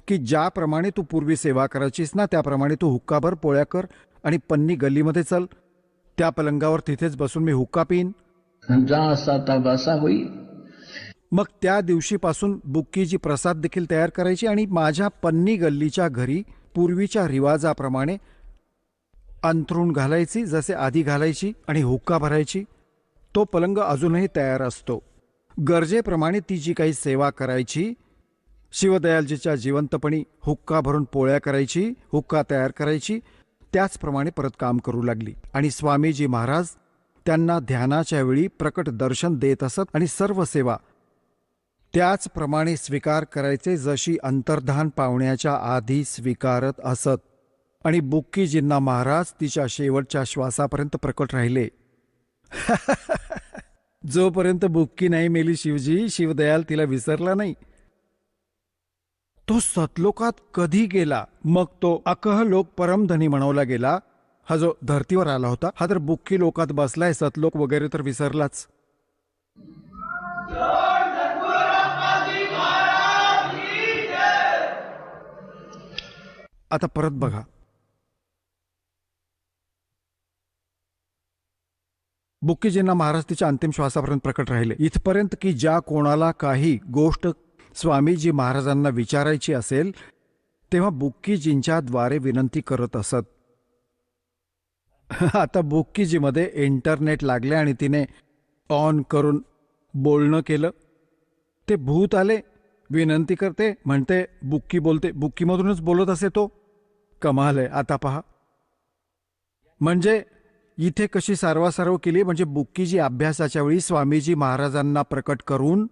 की ज्याप्रमाणे तू पूर्वी सेवा करायचीस ना, त्याप्रमाणे तू हुक्का भर, पोळ्या कर आणि पन्नी गल्लीमध्ये चल, त्या पलंगावर तिथेच बसून मी हुक्का पिईन. जहाँ साता वासा हुई. मग त्या दिवशीपासून बुक्कीजी प्रसाद देखील तयार करायची आणि माझ्या पन्नी गल्लीच्या घरी पूर्वीच्या रिवाजाप्रमाणे अंथरूण घालायची, जसे आधी घालायची, आणि हुक्का भरायची. तो पलंग अजूनही तयार असतो. गरजेप्रमाणे ती जी काही सेवा करायची, शिवदयालजीच्या जिवंतपणी हुक्का भरून पोळ्या करायची, हुक्का तयार करायची, त्याचप्रमाणे परत काम करू लागली. आणि स्वामीजी महाराज त्यांना ध्यानाच्या वेळी प्रकट दर्शन देत असत आणि सर्व सेवा त्याचप्रमाणे स्वीकार करायचे जशी अंतर्धान पावण्याच्या आधी स्वीकारत असत. आणि बुक्कीजींना महाराज तिच्या शेवटच्या श्वासापर्यंत प्रकट राहिले. जोपर्यंत बुक्की नाही मेली शिवजी, शिवदयाल तिला विसरला नाही. तो सतलोकात कधी गेला, मग तो अकह लोक परमधनी म्हणवला गेला. हा जो धर्तीवर आला होता, हा तर बुक्की लोकात बसलाय, सतलोक वगैरे तर विसरलाच. आता परत बघा, बुक्कीजींना महाराज तिच्या अंतिम श्वासापर्यंत प्रकट राहिले, इथपर्यंत की ज्या कोणाला काही गोष्ट स्वामीजी महाराजांना विचारायची असेल तेव्हा बुक्कीजींच्या द्वारे विनंती करत असत. आता बुक्कीजीमध्ये इंटरनेट लागले आणि तिने ऑन करून बोलणं केलं. ते भूत आले, विनंती करते, म्हणते बुक्की बोलते, बुक्कीमधूनच बोलत असे तो. कमाल आहे. आता पहा, म्हणजे इथे कशी सारवासारव केली, म्हणजे बुक्कीजी अभ्यासाच्या वेळी स्वामीजी महाराजांना प्रकट करून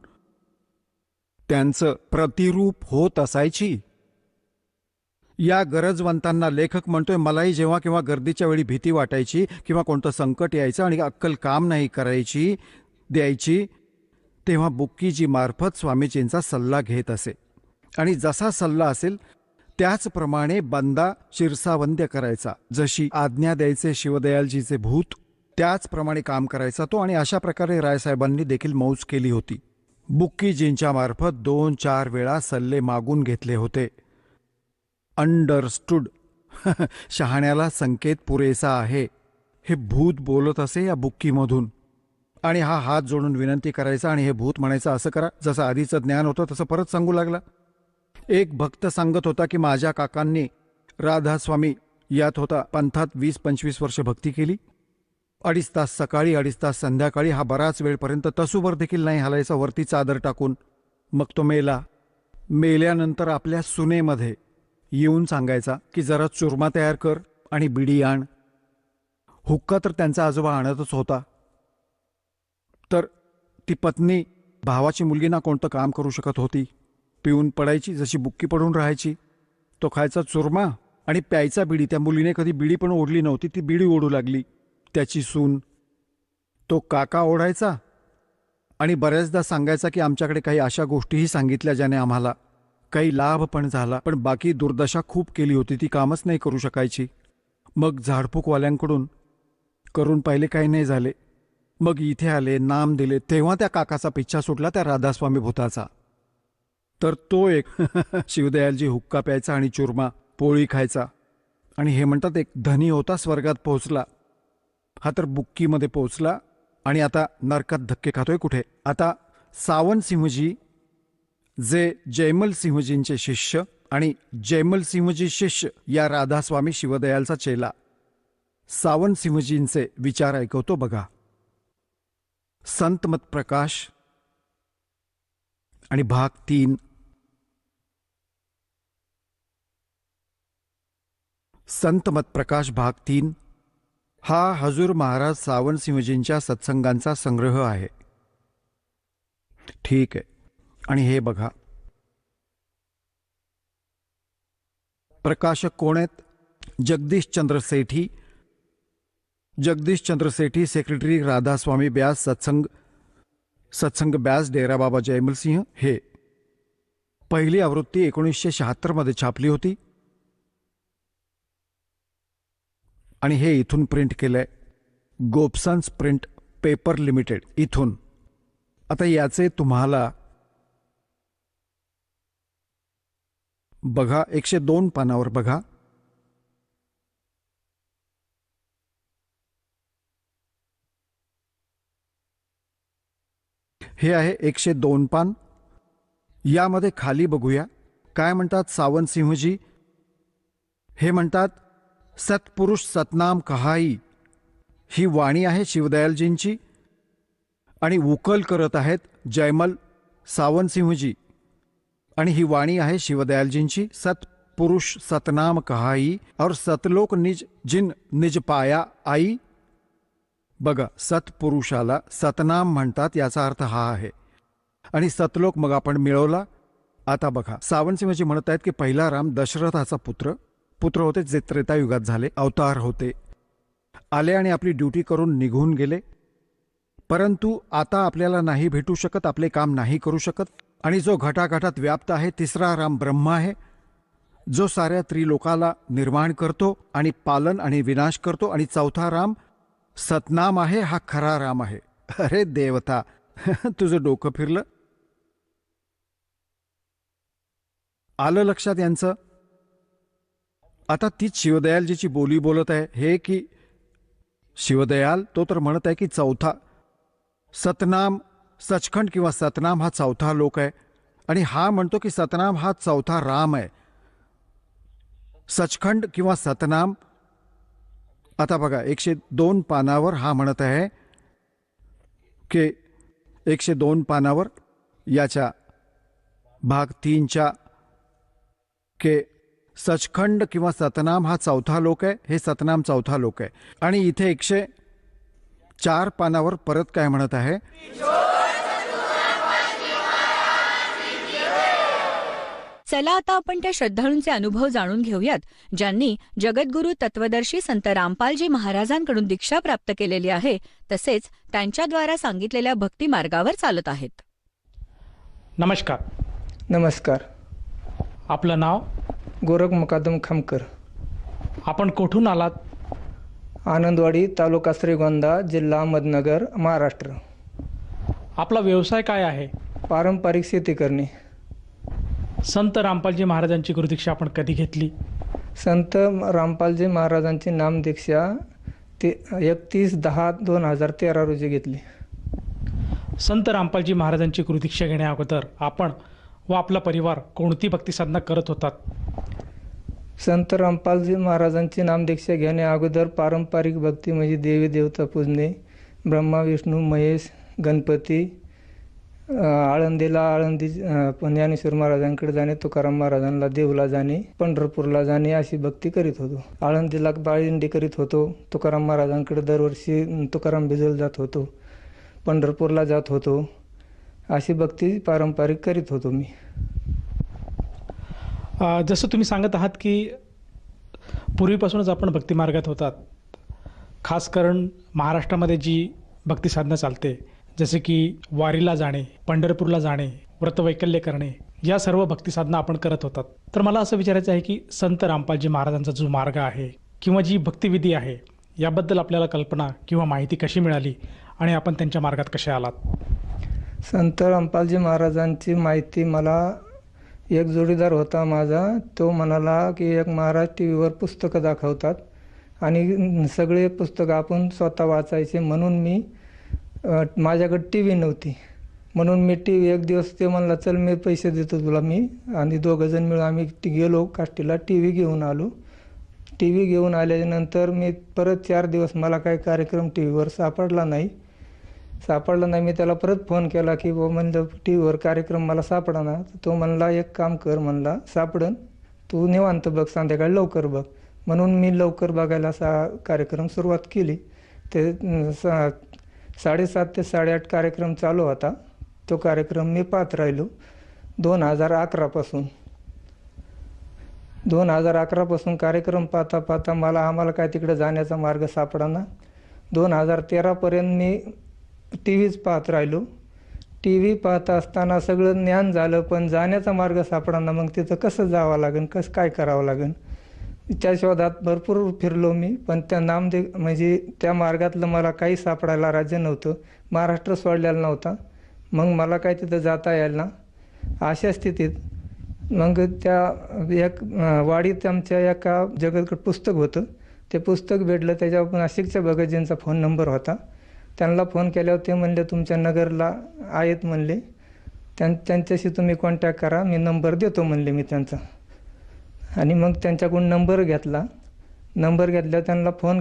त्यांचं प्रतिरूप होत असायची. या गरजवंतांना लेखक म्हणतोय, मलाही जेव्हा केव्हा गर्दीच्या वेळी भीती वाटायची किंवा कोणतं संकट यायचं आणि अक्कल काम नाही करायची द्यायची, तेव्हा बुक्कीजी मार्फत स्वामीजींचा सल्ला घेत असे. आणि जसा सल्ला असेल त्याचप्रमाणे बंदा शिरसावंद्य करायचा. जशी आज्ञा द्यायचे शिवदयालजीचे भूत, त्याचप्रमाणे काम करायचा तो. आणि अशा प्रकारे रायसाहेबांनी देखील मौज केली होती. बुक्कीजींच्या मार्फत 2-4 वेळा सल्ले मागून घेतले होते. अंडरस्टूड शहाण्याला संकेत पुरेसा आहे हे भूत बोलत असे या बुक्कीमधून. आणि हा हात जोडून विनंती करायचा आणि हे भूत म्हणायचं असं करा. जसं आधीचं ज्ञान होतं तसं परत सांगू लागला. एक भक्त सांगत होता की माझ्या काकांनी राधास्वामी यात होता पंथात 20-25 वर्ष भक्ती केली. 2.5 तास सकाळी 2.5 तास संध्याकाळी, हा बराच वेळपर्यंत तसूभर देखील नाही हलायचा वरती चादर टाकून. मग तो मेला. मेल्यानंतर आपल्या सुनेमध्ये येऊन सांगायचा की जरा चुरमा तयार कर आणि बिडी आण. हुक्का तर त्यांचा आजोबा आणतच होता. तर ती पत्नी भावाची मुलगी ना कोणतं काम करू शकत होती. पिऊन पडायची, जशी बुक्की पडून राहायची. तो खायचा चुरमा आणि प्यायचा बिडी. त्या मुलीने कधी बिडी पण ओढली नव्हती, ती बिडी ओढू लागली. त्याची सून. तो काका ओढायचा आणि बऱ्याचदा सांगायचा की आमच्याकडे काही अशा गोष्टीही सांगितल्या ज्याने आम्हाला काही लाभ पण झाला, पण बाकी दुर्दशा खूप केली होती, ती कामच नाही करू शकायची. मग झाडफूकवाल्यांकडून करून पाहिले, काही नाही झाले. मग इथे आले, नाम दिले, तेव्हा त्या काकाचा पिच्छा सुटला त्या राधास्वामी भूताचा. तर तो एक शिवदयालजी हुक्का प्यायचा आणि चुरमा पोळी खायचा. आणि हे म्हणतात एक धनी होता, स्वर्गात पोहोचला. हा तर बुक्कीमध्ये पोहोचला आणि आता नरकात धक्के खातोय. कुठे आता सावनसिंहजी जे जयमलसिंहजींचे शिष्य आणि जयमलसिंहजी शिष्य या राधास्वामी शिवदयालचा चेला. सावनसिंहजींचे विचार ऐकवतो बघा. संतमत प्रकाश आणि भाग 3. संतमत प्रकाश भाग 3 हा हजूर महाराज सावनसिंहजींच्या सत्संगांचा संग्रह आहे. ठीक आहे. आणि हे बघा, प्रकाशक कोण आहेत? जगदीश चंद्र सेठी. जगदीश चंद्र सेठी, सेक्रेटरी राधास्वामी ब्यास सत्संग ब्यास, डेरा बाबा जयमल सिंह. हे पहिली आवृत्ती 1976 मध्ये छापली होती आणि हे इथून प्रिंट केलंय, गोपसन्स प्रिंट पेपर लिमिटेड इथून. आता याचे तुम्हाला बघा 102 पानावर बघा. हे आहे 102 पान. यामध्ये खाली बघूया काय म्हणतात सावनसिंहजी. हे म्हणतात, सत्पुरुष सतनाम कहाई ही वाणी आहे शिवदयालजींची आणि उकल करत आहेत जयमल सावनसिंहजी. आणि ही वाणी आहे शिवदयालजींची. सत्पुरुष सतनाम कहाई और सतलोक निज जिन निज पाया आई. बघा, सत्पुरुषाला सतनाम म्हणतात, याचा अर्थ हा आहे. आणि सतलोक मग आपण मिळवला. आता बघा, सावनसिंहजी म्हणत आहेत की पहिला राम दशरथाचा पुत्र होते, जे त्रेतायुगात झाले, अवतार होते. आले आणि आपली ड्युटी करून निघून गेले. परंतु आता आपल्याला नाही भेटू शकत, आपले काम नाही करू शकत. आणि जो घटाघटात व्याप्त आहे, तिसरा राम ब्रह्मा आहे, जो साऱ्या त्रिलोकाला निर्माण करतो आणि पालन आणि विनाश करतो. आणि चौथा राम सतनाम आहे, हा खरा राम आहे. अरे देवता, तुझं डोकं फिरलं? आलं लक्षात यांचं? आता तीच शिवदयालजीची बोली बोलत आहे. हे की शिवदयाल तो तर म्हणत आहे की चौथा सतनाम, सचखंड किंवा सतनाम हा चौथा लोक आहे. आणि हा म्हणतो की सतनाम हा चौथा राम आहे. सचखंड किंवा सतनाम. आता बघा 102 पानावर हा म्हणत आहे की 102 पानावर याच्या भाग 3च्या के सचखंड किंवा सतनाम हा चौथा लोक आहे. हे सतनाम चौथा लोक आहे. आणि इथे 104 पानावर परत काय म्हणत आहे? चला आता आपण त्या श्रद्धाळूंचे अनुभव जाणून घेऊयात, ज्यांनी जगद्गुरू तत्वदर्शी संत रामपालजी महाराजांकडून दीक्षा प्राप्त केलेली आहे, तसेच त्यांच्याद्वारा सांगितलेल्या भक्ती मार्गावर चालत आहेत. नमस्कार. नमस्कार. आपलं नाव? गोरख मुकादम खामकर. आपण कुठून आलात? आनंदवाडी, तालुका श्रीगोंदा, जिल्हा अहमदनगर, महाराष्ट्र. आपला व्यवसाय काय आहे? पारंपरिक शेती करणे. संत रामपालजी महाराजांची गुरुदीक्षा आपण कधी घेतली? संत रामपालजी महाराजांची नामदीक्षा ते 31/10/2013 रोजी घेतली. संत रामपालजी महाराजांची गुरुदीक्षा घेण्या अगोदर आपण व आपला परिवार कोणती भक्ती साधना करत होतात? संत रामपालजी महाराजांची नामदीक्षा घेण्या अगोदर पारंपरिक भक्ती म्हणजे देवी देवता पूजणे, ब्रह्मा विष्णू महेश गणपती, आळंदी ज्ञानेश्वर महाराजांकडे जाणे, तुकाराम महाराजांना देवला जाणे, पंढरपूरला जाणे अशी भक्ती करीत होतो. आळंदीला बाळिंडी करीत होतो. तुकाराम महाराजांकडे दरवर्षी तुकाराम भिजल जात होतो. पंढरपूरला जात होतो. अशी भक्ती पारंपरिक करीत होतो मी. जसं तुम्ही सांगत आहात की पूर्वीपासूनच आपण भक्ती मार्गात होतात. खास करून महाराष्ट्रामध्ये जी भक्ती साधना चालते, जसे की वारीला जाणे, पंढरपूरला जाणे, व्रतवैकल्य करणे, या सर्व भक्ती साधना आपण करत होतात. तर मला असं विचारायचं आहे की संत रामपालजी महाराजांचा जो मार्ग आहे किंवा जी भक्तिविधी आहे याबद्दल आपल्याला कल्पना किंवा माहिती कशी मिळाली आणि आपण त्यांच्या मार्गात कसे आलात? संत रामपालजी महाराजांची माहिती मला एक जोडीदार होता माझा. तो म्हणाला की एक महाराज टी व्हीवर पुस्तकं दाखवतात आणि सगळे पुस्तकं आपण स्वतः वाचायचे. म्हणून मी माझ्याकडे टी व्ही नव्हती, म्हणून मी टी व्ही एक दिवस ते म्हणला चल मी पैसे देतो तुला मी, आणि दोघंजण मिळून आम्ही गेलो काष्टीला, टी व्ही घेऊन आलो. टी व्ही घेऊन आल्यानंतर मी परत 4 दिवस मला काही कार्यक्रम टी व्हीवर सापडला नाही. मी त्याला परत फोन केला की म्हणलं टी व्हीवर कार्यक्रम मला सापडा ना. तो म्हणला एक काम कर, म्हणला सापडन, तू निवांत बघ, संध्याकाळी लवकर बघ. म्हणून मी लवकर बघायला कार्यक्रम सुरुवात केली. ते 7:30 ते 8:30 कार्यक्रम चालू होता. तो कार्यक्रम मी पाहत राहिलो 2011 पासून कार्यक्रम पाहता आम्हाला काय तिकडे जाण्याचा मार्ग सापडाना. 2013 पर्यंत मी टी व्हीच पाहत राहिलो. टी व्ही पाहत असताना सगळं ज्ञान झालं, पण जाण्याचा मार्ग सापडाना. मग तिथं कसं जावं लागेल, कसं काय करावं लागेल, त्या शोधात भरपूर फिरलो मी. पण त्या म्हणजे त्या मार्गातलं मला काही सापडायला राज्य नव्हतं, महाराष्ट्र सोडलेला नव्हता. मग मला काय तिथं जाता यायला ना. अशा स्थितीत मग त्या एक वाडीत आमच्या एका जगतकडे पुस्तक होतं. ते पुस्तक भेटलं, त्याच्यावर पण नाशिकच्या भगतजींचा फोन नंबर होता. त्यांना फोन केल्यावर ते म्हणले तुमच्या नगरला आहेत म्हणले, त्यांच्याशी तुम्ही कॉन्टॅक्ट करा, मी नंबर देतो म्हणले मी त्यांचा. आणि मग त्यांच्याकडून नंबर घेतल्यावर त्यांना फोन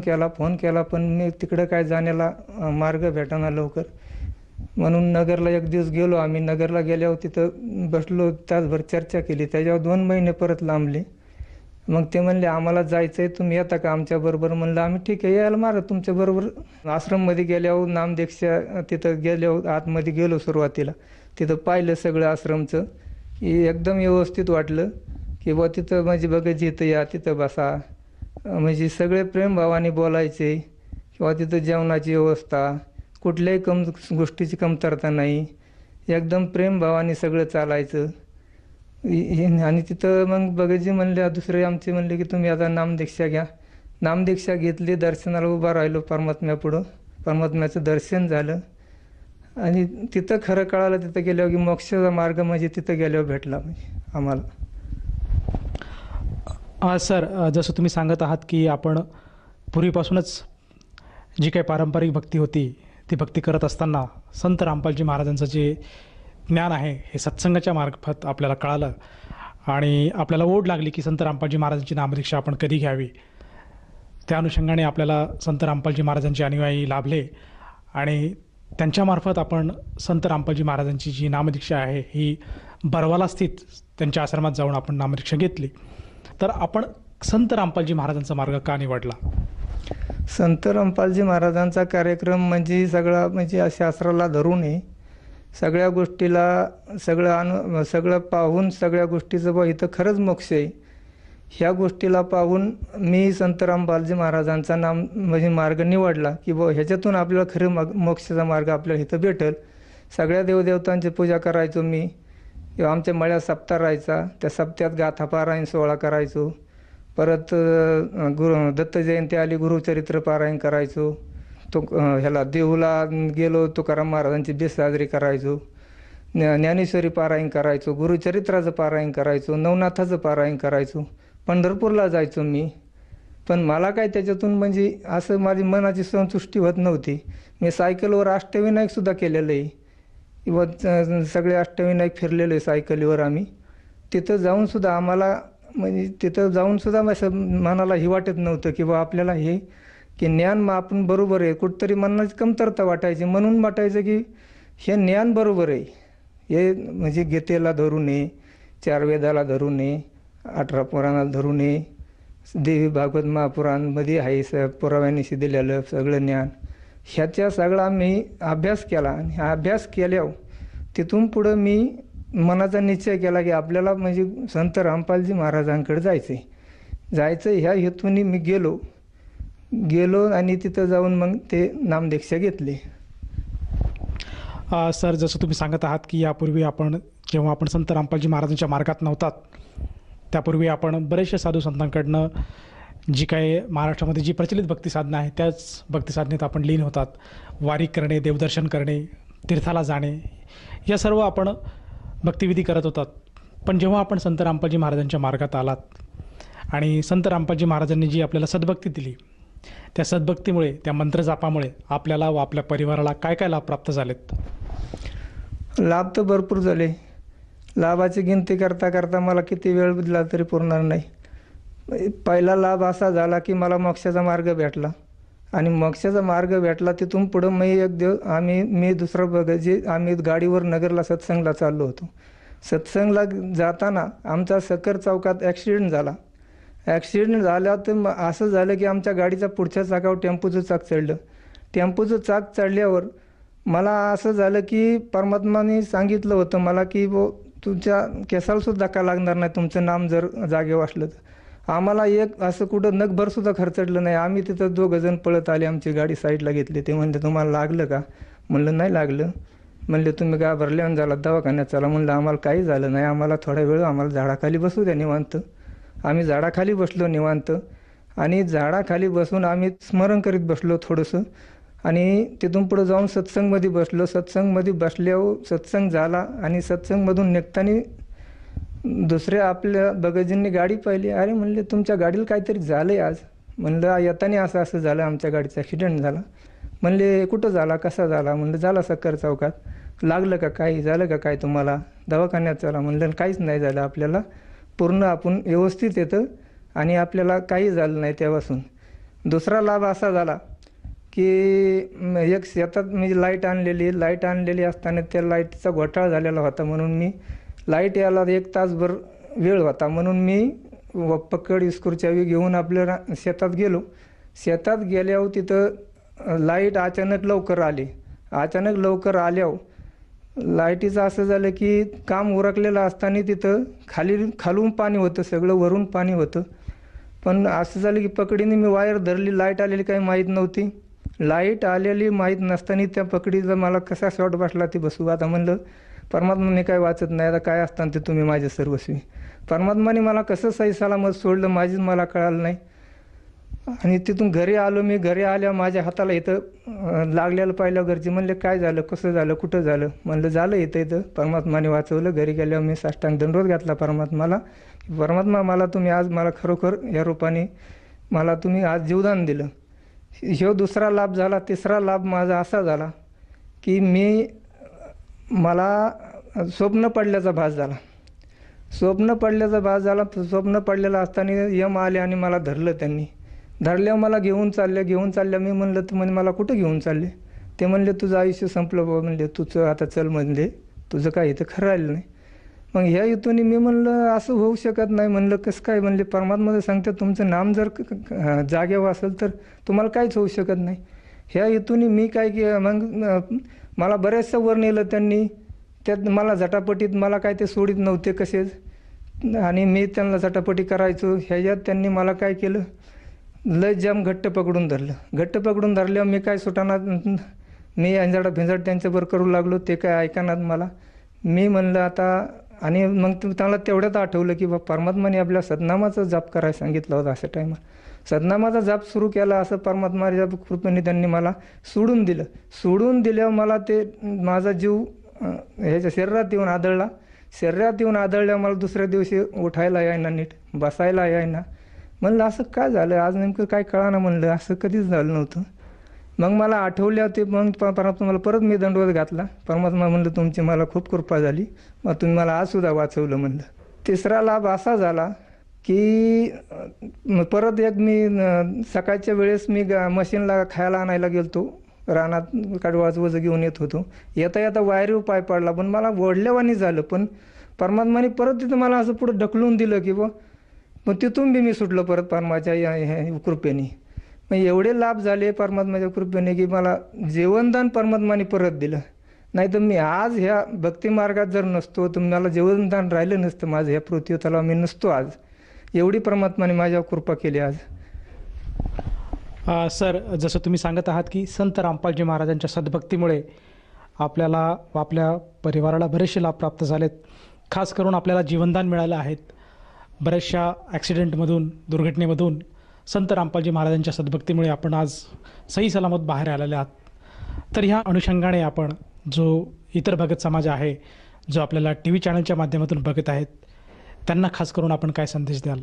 केला पण मी तिकडं काय जाण्याला मार्ग भेटाना लवकर. म्हणून नगरला एक दिवस गेलो आम्ही. नगरला गेल्यावर तिथं बसलो, तासभर चर्चा केली. त्याच्यावर 2 महिने परत लांबले. मग ते म्हणले आम्हाला जायचं आहे, तुम्ही येता का आमच्याबरोबर? म्हणलं आम्ही ठीक आहे यायला मारा तुमच्याबरोबर. आश्रममध्ये गेल्यावर नामदीक्षा तिथं गेल्यावर आतमध्ये गेलो. सुरुवातीला तिथं पाहिलं सगळं आश्रमचं, एकदम व्यवस्थित वाटलं की बुवा तिथं म्हणजे बघायची, इथं या, तिथं बसा, म्हणजे सगळे प्रेमभावाने बोलायचे. किंवा तिथं जेवणाची व्यवस्था, कुठल्याही गोष्टीची कमतरता नाही, एकदम प्रेमभावाने सगळं चालायचं. आणि तिथं मग बघायची म्हणले दुसरे आमचे म्हणले की तुम्ही आता नामदीक्षा घ्या. नामदीक्षा घेतली, दर्शनाला उभा राहिलो परमात्म्यापुढं. परमात्म्याचं दर्शन झालं आणि तिथं खरं कळालं, तिथं गेल्यावर की मोक्षाचा मार्ग म्हणजे तिथं गेल्यावर भेटला म्हणजे आम्हाला. सर, जसं तुम्ही सांगत आहात की आपण पूर्वीपासूनच जी काही पारंपरिक भक्ती होती ती भक्ती करत असताना संत रामपालजी महाराजांचं जे ज्ञान आहे हे सत्संगाच्या मार्फत आपल्याला कळालं आणि आपल्याला ओढ लागली की संत रामपालजी महाराजांची नामदीक्षा आपण कधी घ्यावी. त्या अनुषंगाने आपल्याला संत रामपालजी महाराजांचे अनुयायी लाभले आणि त्यांच्यामार्फत आपण संत रामपालजी महाराजांची जी नामदीक्षा आहे ही बरवाला स्थित त्यांच्या आश्रमात जाऊन आपण नामदीक्षा घेतली. तर आपण संत रामपालजी महाराजांचा मार्ग का निवडला? संत रामपालजी महाराजांचा कार्यक्रम म्हणजे सगळा म्हणजे शास्त्राला धरून आहे. सगळ्या गोष्टीला सगळं पाहून सगळ्या गोष्टीचं बा इथं खरंच मोक्ष आहे, ह्या गोष्टीला पाहून मी संत रामपालजी महाराजांचा म्हणजे मार्ग निवडला की बुवा ह्याच्यातून आपल्याला खरं मोक्षाचा मार्ग आपल्याला इथं भेटेल. सगळ्या देवदेवतांची पूजा करायचो मी. किंवा आमच्या मळ्यात सप्ताह राहायचा, त्या सप्त्यात गाथा पारायण सोहळा करायचो. परत दत्त जयंती आली, गुरुचरित्र पारायण करायचो. ह्याला देहूला गेलो, तुकाराम महाराजांची बेस साजरी करायचो. ज्ञानेश्वरी पारायण करायचो, गुरुचरित्राचं पारायण करायचो, नवनाथाचं पारायण करायचो. पंढरपूरला जायचो मी. पण मला काय त्याच्यातून म्हणजे असं माझी मनाची संतुष्टी होत नव्हती. मी सायकलवर अष्टविनायकसुद्धा केलेलं आहे व सगळे अष्टविनायक फिरलेलो आहे सायकलीवर आम्ही. तिथं जाऊनसुद्धा आम्हाला म्हणजे तिथं जाऊनसुद्धा असं मनाला हे वाटत नव्हतं की बा आपल्याला हे की ज्ञान मग आपण बरोबर आहे. कुठंतरी मनाची कमतरता वाटायची, म्हणून वाटायचं की हे ज्ञान बरोबर आहे. हे म्हणजे गीतेला धरू नये, 4 वेदाला धरू नये, 18 पुराणाला धरू नये, देवी भागवत महापुराणमध्ये आहे पुराव्यानिशी दिलेलं सगळं ज्ञान. ह्याचा सगळा मी अभ्यास केला आणि हा अभ्यास केल्यावर तिथून पुढं मी मनाचा निश्चय केला की आपल्याला म्हणजे संत रामपालजी महाराजांकडे जायचं ह्या हेतूने मी गेलो आणि तिथं जाऊन मग ते नामदीक्षा घेतली. सर, जसं तुम्ही सांगत आहात की यापूर्वी जेव्हा आपण संत रामपालजी महाराजांच्या मार्गात नव्हतात त्यापूर्वी आपण बरेचशा साधू संतांकडनं जी काही महाराष्ट्रामध्ये जी प्रचलित भक्तिसाधना आहे त्याच भक्तिसाधनेत आपण लीन होतात. वारी करणे, देवदर्शन करणे, तीर्थाला जाणे, या सर्व आपण भक्तिविधी करत होतात. पण जेव्हा आपण संत रामपालजी महाराजांच्या मार्गात आलात आणि संत रामपालजी महाराजांनी जी आपल्याला सद्भक्ती दिली, त्या सद्भक्तीमुळे, त्या मंत्रजापामुळे आपल्याला व आपल्या परिवाराला काय काय लाभ प्राप्त झालेत? लाभ तर भरपूर झाले. लाभाची गिनती करता करता मला किती वेळ दिला तरी पुरणार नाही. पहिला लाभ असा झाला की मला मोक्षाचा मार्ग भेटला आणि मोक्षाचा मार्ग भेटला तिथून पुढं एक दिवस मी दुसरं आम्ही गाडीवर नगरला सत्संगला चाललो होतो. सत्संगला जाताना आमचा सकर चौकात ॲक्सिडेंट झाला. ॲक्सिडेंट झाला तर असं झालं की आमच्या गाडीच्या पुढच्या चाकावर टेम्पोचं चाक चढलं. टेम्पोचं चाक चढल्यावर मला असं झालं की परमात्माने सांगितलं होतं मला की तुमच्या केसालासुद्धा धक्का लागणार नाही तुमचं नाम जर जागेवर असलं तर. आम्हाला एक असं कुठं नगभरसुद्धा खर्चडलं नाही. आम्ही तिथं 2 जण पळत आले, आमची गाडी साईडला घेतली. ते म्हणले तुम्हाला लागलं का? म्हणलं नाही लागलं. म्हणले तुम्ही घाबरले आणि झाला दवाखान्यात चला. म्हणलं आम्हाला काही झालं नाही, आम्हाला थोडा वेळ आम्हाला झाडाखाली बसू द्या निवांत. आम्ही झाडाखाली बसलो निवांत आणि झाडाखाली बसून आम्ही स्मरण करीत बसलो थोडंसं आणि तिथून पुढं जाऊन सत्संगमध्ये बसलो. सत्संगमध्ये बसल्यावर सत्संग झाला आणि सत्संगमधून निघताना दुसऱ्या आपल्या बगजींनी गाडी पाहिली. अरे म्हणले तुमच्या गाडीला काहीतरी झालं आहे आज. म्हणलं येताना असं झालं, आमच्या गाडीचा ॲक्सिडेंट झाला. म्हणले कुठं झाला, कसा झाला? म्हणलं झाला सक्कर चौकात. लागलं का, काही झालं का काय तुम्हाला? दवाखान्यात चला. म्हणलं काहीच नाही झालं, आपल्याला पूर्ण आपण व्यवस्थित येतं आणि आपल्याला काही झालं नाही तेव्हापासून. दुसरा लाभ असा झाला की एक शेतात मी लाईट आणलेली असताना त्या लाईटचा घोटाळा झालेला होता म्हणून मी लाईट यायला 1 तासभर वेळ होता म्हणून मी पकड इस्क्रू चावी घेऊन आपल्या शेतात गेलो. शेतात गेल्यावर तिथं लाईट अचानक लवकर आल्यावर लाईटीचं असं झालं की काम उरकलेलं असताना तिथं खालून पाणी होतं, सगळं वरून पाणी होतं. पण असं झालं की पकडीने मी वायर धरली, लाईट आलेली काही माहीत नव्हती. लाईट आलेली माहीत नसताना त्या पकडीचा मला कसा शॉट बसला ते बसू. आता म्हणलं परमात्माने काय वाचत नाही, आता काय असताना ते तुम्ही माझे सर्वस्वी. परमात्माने मला कसं सही सलामत सोडलं माझीच मला कळालं नाही. आणि तिथून घरी आलो. मी घरी आल्या माझ्या हाताला इथं लागलेलं पाहिलं. घरचे म्हणले काय झालं, कसं झालं, कुठं झालं? म्हणलं झालं इथं परमात्माने वाचवलं. घरी गेल्यावर मी साष्टांग दंडवत घातला परमात्माला. परमात्मा मला तुम्ही आज मला खरोखर या रूपाने मला तुम्ही आज जीवदान दिलं. ह्यो दुसरा लाभ झाला. तिसरा लाभ माझा असा झाला की मला स्वप्न पडल्याचा भास झाला. स्वप्न पडलेला असताना यम आले आणि मला धरलं. त्यांनी धरल्यावर मला घेऊन चालल्या. मी म्हणलं तर म्हणे मला कुठं घेऊन चालले? ते म्हणले तुझं आयुष्य संपलं बाबा. म्हणले तुझं आता चल, म्हणले तुझं काय इथं खरं राहिलं नाही. मग ह्या हेतून मी म्हणलं असं होऊ शकत नाही. म्हणलं कसं काय? म्हणले परमात्मा सांगते तुमचं नाम जर जागेवर असेल तर तुम्हाला काहीच होऊ शकत नाही. ह्या हेतून मी काय की मग मला बऱ्याचशा वर नेलं त्यांनी. त्यात मला झटापटीत मला काय ते सोडित नव्हते कसेच आणि मी त्यांना झटापटी करायचो. ह्याच्यात त्यांनी मला काय केलं, लय जाम घट्ट पकडून धरल्यावर मी काय सुटाना, मी अंजाडा भिंजाड त्यांच्याबरोबर करू लागलो. ते काय ऐकणार मला. मी म्हणलं आता आणि मग त्याला तेवढ्यात आठवलं की परमात्माने आपल्या सदनामाचा जाप करायला सांगितलं होतं. अशा टायमात सदनामाचा जाप सुरू केला. असं परमात्माच्या कृपेने त्यांनी मला सोडून दिल्यावर मला ते माझा जीव ह्याच्या शरीरात येऊन आदळला. शरीरात येऊन आदळल्या, मला दुसऱ्या दिवशी उठायला यायना, नीट बसायला यायना. म्हणलं असं काय झालं आज, नेमकं काय कळाना. म्हणलं असं कधीच झालं नव्हतं. मग मला आठवल्या ते, मग परमात्मा मला परत मी दंडवत घातला. परमात्मा म्हणलं तुमची मला खूप कृपा झाली, मग तुम्ही मला आजसुद्धा वाचवलं म्हणलं. तिसरा लाभ असा झाला की परत एक मी सकाळच्या वेळेस मी मशीनला खायला आणायला गेलतो, रानात कडवाचं वजं घेऊन येत होतो. येता येता वायरीवर पाय पडला, पण मला ओढल्यावानी झालं. पण परमात्माने परत तिथं मला असं पुढं ढकलून दिलं की पण तिथून बी मी सुटलो परत परमाच्या ह्या कृपेने. मग एवढे लाभ झाले परमात्माच्या कृपेने की मला जीवनदान परमात्माने परत दिलं. नाही तर मी आज ह्या भक्तिमार्गात जर नसतो तर मला जीवनदान राहिलं नसतं माझं. ह्या पृथ्वीतला मी नसतो आज. एवढी परमात्माने माझ्यावर कृपा केली आज. सर, जसं तुम्ही सांगत आहात की संत रामपालजी महाराजांच्या सद्भक्तीमुळे आपल्याला व आपल्या परिवाराला बरेचसे लाभ प्राप्त झालेत. खास करून आपल्याला जीवनदान मिळालं आहेत. बऱ्याचशा ॲक्सिडेंटमधून, दुर्घटनेमधून संत रामपालजी महाराजांच्या सद्भक्तीमुळे आपण आज सही सलामत बाहेर आलेले आहात. तर ह्या अनुषंगाने आपण जो इतर भगत समाज आहे, जो आपल्याला टी व्ही चॅनलच्या माध्यमातून बघत आहेत, त्यांना खास करून आपण काय संदेश द्याल?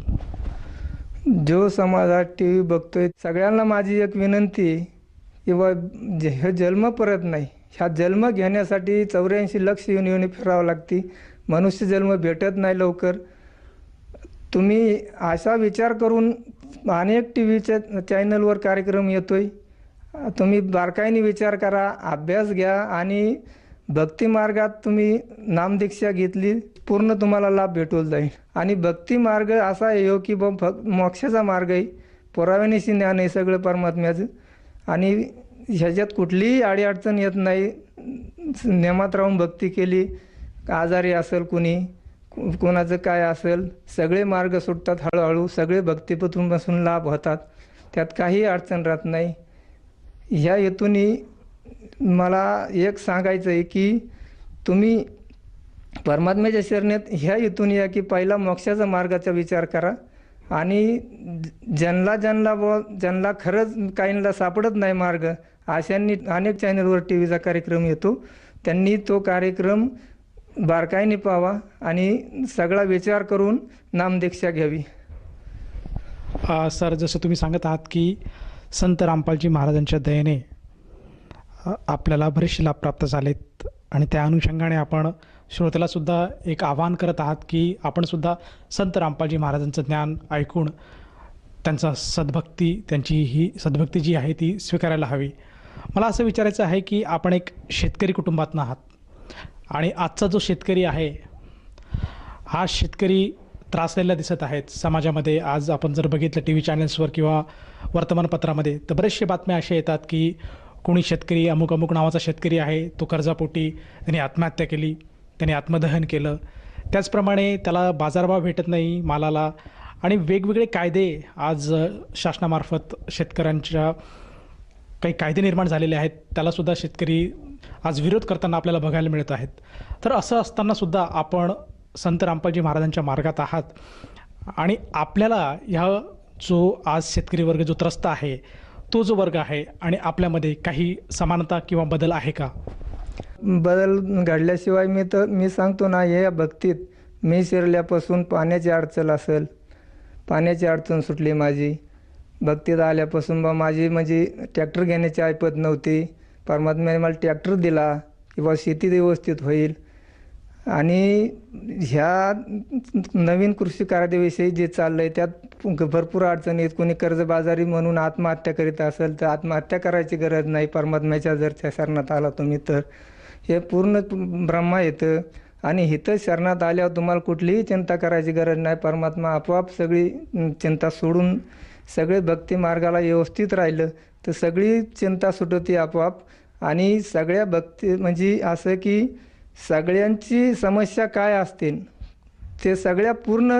जो समाज हा टी व्ही बघतोय, सगळ्यांना माझी एक विनंती किंवा हे जन्म परत नाही. ह्या जन्म घेण्यासाठी 84 लक्ष येऊन फिरावं लागते. मनुष्य जन्म भेटत नाही लवकर. तुम्ही असा विचार करून, अनेक टी व्हीच्या चॅनलवर कार्यक्रम येतोय, तुम्ही बारकाईने विचार करा, अभ्यास घ्या आणि भक्तिमार्गात तुम्ही नामदीक्षा घेतली, पूर्ण तुम्हाला लाभ भेटून जाईल. आणि भक्तिमार्ग असा आहे की मोक्षाचा मार्ग आहे. पुराव्यानिशी ज्ञान आहे सगळं परमात्म्याचं. आणि ह्याच्यात कुठलीही अडीअडचण येत नाही. नेमात राहून भक्ती केली, आजारी असेल कोणाचं काय असेल, सगळे मार्ग सुटतात हळूहळू. सगळे भक्तिपथून लाभ होतात, त्यात काही अडचण राहत नाही. ह्या हेतूने मला एक सांगायचं आहे की तुम्ही परमात्म्याच्या शरणेत ह्या हेतून या की पहिला मोक्षाचा मार्गाचा विचार करा. आणि ज्यांना खरंच काहींना सापडत नाही मार्ग, अशांनी अनेक चॅनलवर टी व्हीचा कार्यक्रम येतो, त्यांनी तो कार्यक्रम बारकाईने पाहावा आणि सगळा विचार करून नामदीक्षा घ्यावी. सर, जसं तुम्ही सांगत आहात की संत रामपालजी महाराजांच्या दयेने आपल्याला बरेचसे लाभ प्राप्त झालेत आणि त्या अनुषंगाने आपण श्रोत्यालासुद्धा एक आवाहन करत आहात की आपणसुद्धा संत रामपालजी महाराजांचं ज्ञान ऐकून त्यांची ही सद्भक्ती जी आहे ती स्वीकारायला हवी. मला असं विचारायचं आहे की आपण एक शेतकरी कुटुंबातून आहात आणि आजचा जो शेतकरी आहे, हा शेतकरी त्रासलेला दिसत आहेत समाजामध्ये. आज आपण जर बघितलं टी व्ही चॅनल्सवर किंवा वर्तमानपत्रामध्ये, तर बरेचसे बातम्या अशा येतात की कोणी शेतकरी, अमुक नावाचा शेतकरी आहे, तो कर्जापोटी त्यांनी आत्महत्या केली, त्याने आत्मदहन केलं. त्याचप्रमाणे त्याला बाजारभाव भेटत नाही मालाला आणि वेगवेगळे कायदे आज शासनामार्फत शेतकऱ्यांच्या काही कायदे निर्माण झालेले आहेत, त्यालासुद्धा शेतकरी आज विरोध करताना आपल्याला बघायला मिळत आहेत. तर असं असतानासुद्धा आपण संत रामपालजी महाराजांच्या मार्गात आहात आणि आपल्याला ह्या जो आज शेतकरी वर्ग जो त्रस्त आहे, तो जो वर्ग आहे आणि आपल्यामध्ये काही समानता किंवा बदल आहे का? बदल घडल्याशिवाय मी सांगतो ना, या भक्तीत मी शिरल्यापासून पाण्याची पाण्याची अडचण सुटली माझी. भक्तीत आल्यापासून माझी म्हणजे ट्रॅक्टर घेण्याची ऐपत नव्हती. परमात्म्याने मला ट्रॅक्टर दिला किंवा शेती व्यवस्थित होईल. आणि ह्या नवीन कृषी कायद्याविषयी जे चाललं आहे त्यात भरपूर अडचणी आहेत. कोणी कर्जबाजारी म्हणून आत्महत्या करीत असेल तर आत्महत्या करायची गरज नाही. परमात्म्याच्या जर शरणात आला तुम्ही तर हे पूर्ण ब्रह्मा येतं आणि हिथं शरणात आल्यावर तुम्हाला कुठलीही चिंता करायची गरज नाही. परमात्मा आपोआप सगळी चिंता सोडून सगळे भक्ती मार्गाला व्यवस्थित राहिलं तर सगळी चिंता सुटते आपोआप. आणि सगळ्या भक्ती म्हणजे असं की सगळ्यांची समस्या काय असतील ते सगळ्या पूर्ण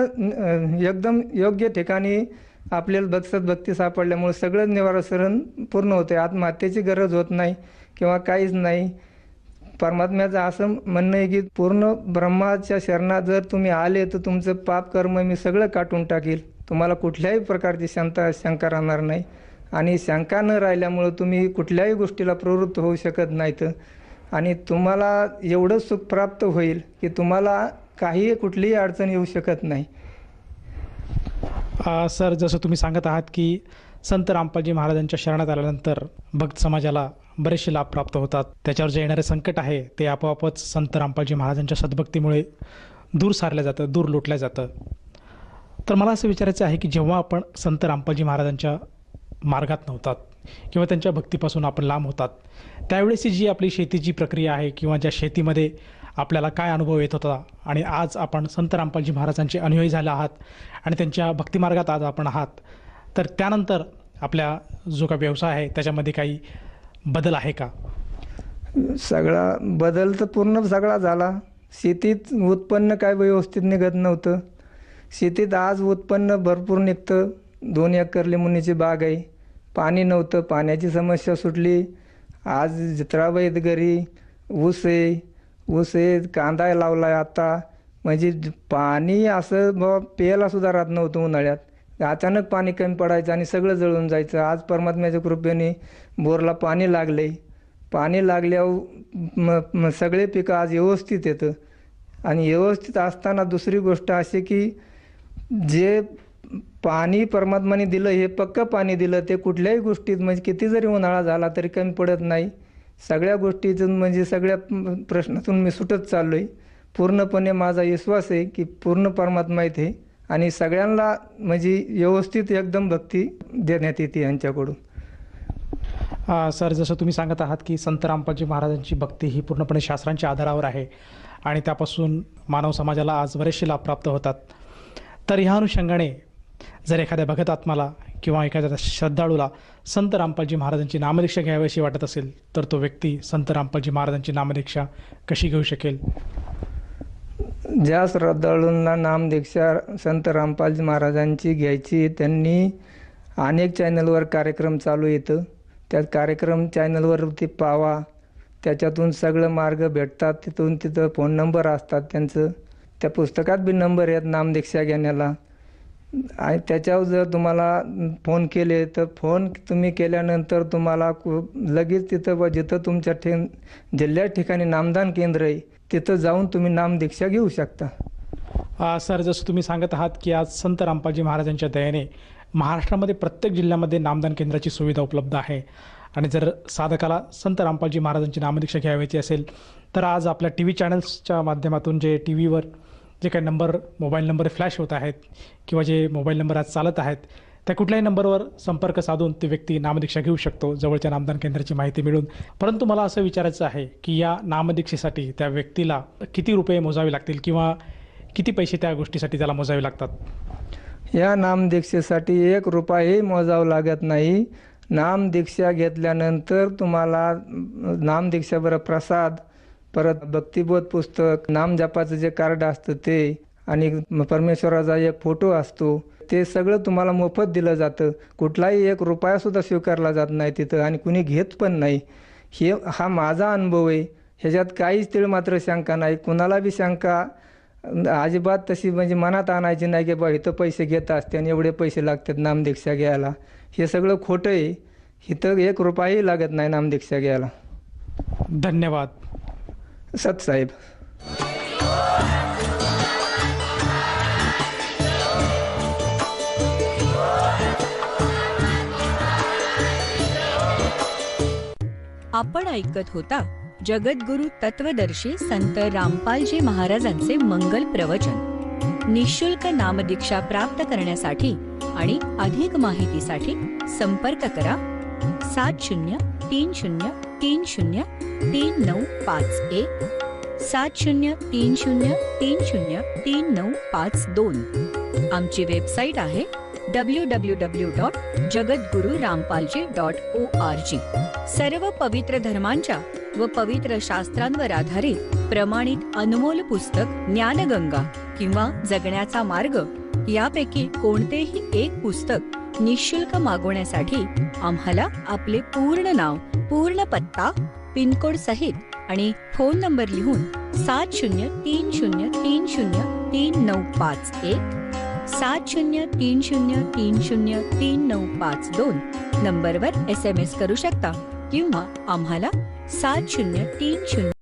एकदम योग्य ठिकाणी आपल्याला भक्ती सापडल्यामुळे सगळं निवारण पूर्ण होते. आत्महत्येची गरज होत नाही किंवा काहीच नाही. परमात्म्याचं असं म्हणणं आहे की पूर्ण ब्रह्माच्या शरणात जर तुम्ही आले तर तुमचं पाप कर्म मी सगळं काटून टाकील. तुम्हाला कुठल्याही प्रकारची शंका राहणार नाही आणि शंका न राहिल्यामुळं तुम्ही कुठल्याही गोष्टीला प्रवृत्त होऊ शकत नाहीत. आणि तुम्हाला एवढं सुख प्राप्त होईल की तुम्हाला काही कुठलीही अडचण येऊ शकत नाही. सर, जसं तुम्ही सांगत आहात की संत रामपालजी महाराजांच्या शरणात आल्यानंतर भक्त समाजाला बरेचसे लाभ प्राप्त होतात. त्याच्यावर जे येणारे संकट आहे ते आपोआपच संत रामपालजी महाराजांच्या सद्भक्तीमुळे दूर सारलं जातं, दूर लोटलं जातं. तर मला असं विचारायचं आहे की जेव्हा आपण संत रामपालजी महाराजांच्या मार्गात नव्हतात किंवा त्यांच्या भक्तीपासून आपण लांब होतात, त्यावेळेसची जी आपली शेतीची प्रक्रिया आहे किंवा ज्या शेतीमध्ये आपल्याला काय अनुभव येत होता आणि आज आपण संत रामपालजी महाराजांचे अनुयायी झाले आहात आणि त्यांच्या भक्तिमार्गात आज आपण आहात, तर त्यानंतर आपल्या जो काही व्यवसाय आहे त्याच्यामध्ये काही बदल आहे का? सगळा बदल तर पूर्ण सगळा झाला. शेतीत उत्पन्न काय व्यवस्थित निघत नव्हतं. शेतीत आज उत्पन्न भरपूर निघतं. 2 एकर लिंबुनीची बाग आहे. पाणी नव्हतं, पाण्याची समस्या सुटली. आज जित्राबाईत घरी ऊस आहे, कांदा लावला आहे आता. म्हणजे पाणी असं प्यायला सुद्धा राहत नव्हतं उन्हाळ्यात. अचानक पाणी कमी पडायचं आणि सगळं जळून जायचं. आज परमात्म्याच्या कृपेने बोरला पाणी लागले. पाणी लागल्यावर सगळे पिकं आज व्यवस्थित येतं. आणि व्यवस्थित असताना दुसरी गोष्ट अशी की जे पाणी परमात्माने दिलं, हे पक्कं पाणी दिलं, ते कुठल्याही गोष्टीत म्हणजे किती जरी उन्हाळा झाला तरी कमी पडत नाही. सगळ्या गोष्टीतून म्हणजे सगळ्या प्रश्नातून मी सुटत चाललो आहे. पूर्णपणे माझा विश्वास आहे की पूर्ण परमात्मा इथे आणि सगळ्यांना म्हणजे व्यवस्थित एकदम भक्ती देण्यात येते यांच्याकडून. सर, जसं तुम्ही सांगत आहात की संत रामपालजी महाराजांची भक्ती ही पूर्णपणे शास्त्रांच्या आधारावर आहे आणि त्यापासून मानव समाजाला आज बरेचसे लाभ प्राप्त होतात. तर ह्या अनुषंगाने जर एखाद्या भगत आत्माला किंवा एखाद्या श्रद्धाळूला संत रामपालजी महाराजांची नामदीक्षा घ्यावीशी वाटत असेल तर तो व्यक्ती संत रामपालजी महाराजांची नामदीक्षा कशी घेऊ शकेल? ज्या श्रद्धाळूंना नामदीक्षा संत रामपालजी महाराजांची घ्यायची, त्यांनी अनेक चॅनलवर कार्यक्रम चालू येतं. त्या कार्यक्रम चॅनलवरती पावा, त्याच्यातून सगळं मार्ग भेटतात. तिथं फोन नंबर असतात त्यांचं. त्या पुस्तकात बी नंबर आहेत नामदीक्षा घेण्याला. आणि त्याच्यावर जर तुम्हाला फोन केले तर फोन तुम्ही केल्यानंतर तुम्हाला लगेच तिथं जिथं तुमच्या जिल्ह्यात ठिकाणी नामदान केंद्र आहे तिथं जाऊन तुम्ही नामदीक्षा घेऊ शकता. सर, जसं तुम्ही सांगत आहात की आज संत रामपालजी महाराजांच्या दयेने महाराष्ट्रामध्ये प्रत्येक जिल्ह्यामध्ये नामदान केंद्राची सुविधा उपलब्ध आहे आणि जर साधकाला संत रामपालजी महाराजांची नामदीक्षा घ्यावयाची असेल तर आज आपल्या टी व्ही चॅनल्सच्या माध्यमातून जे टी व्हीवर जे काही मोबाईल नंबर फ्लॅश होत आहेत किंवा जे मोबाईल नंबर आज चालत आहेत त्या कुठल्याही नंबरवर संपर्क साधून ते व्यक्ती नामदीक्षा घेऊ शकतो जवळच्या नामदान केंद्राची माहिती मिळून. परंतु मला असं विचारायचं आहे की या नामदीक्षेसाठी त्या व्यक्तीला किती रुपये मोजावे लागतील किंवा किती पैसे त्या गोष्टीसाठी त्याला मोजावे लागतात? या नामदीक्षेसाठी 1 रुपयाही मोजावं लागत नाही. नामदीक्षा घेतल्यानंतर तुम्हाला नामदीक्षाबरोबर प्रसाद, परत भक्तिबोध पुस्तक, नामजपाचं जे कार्ड असतं ते आणि परमेश्वराचा एक फोटो असतो, ते सगळं तुम्हाला मोफत दिलं जातं. कुठलाही 1 रुपयासुद्धा स्वीकारला जात नाही तिथं आणि कुणी घेत पण नाही. हा माझा अनुभव आहे. ह्याच्यात काहीच तीळ मात्र शंका नाही. कुणाला बी शंका अजिबात तशी म्हणजे मनात आणायची नाही की बा इथं पैसे घेत असते आणि एवढे पैसे लागतात नामदीक्षा घ्यायला. हे सगळं खोटं आहे. इथं 1 रुपयाही लागत नाही नामदीक्षा घ्यायला. धन्यवाद. सतसाहेब. आपण ऐकत होता जगद्गुरु तत्वदर्शी संत रामपालजी महाराजांचे मंगल प्रवचन. निःशुल्क नामदीक्षा प्राप्त करण्यासाठी आणि अधिक माहितीसाठी संपर्क करा 7030303951 7030303952. आमची वेबसाईट आहे www.jagadgururampalji.org. सर्व पवित्र धर्मांच्या व पवित्र शास्त्रांवर आधारित प्रमाणित अनमोल पुस्तक ज्ञानगंगा किंवा जगण्याचा मार्ग यापैकी कोणतेही एक पुस्तक निःशुल्क मागवण्यासाठी आम्हाला आपले पूर्ण नाव, पूर्ण पत्ता, पिनकोड सहित आणि फोन नंबर लिहून 7030303951 7030303952 नंबरवर SMS करू शकता किंवा आम्हाला 7030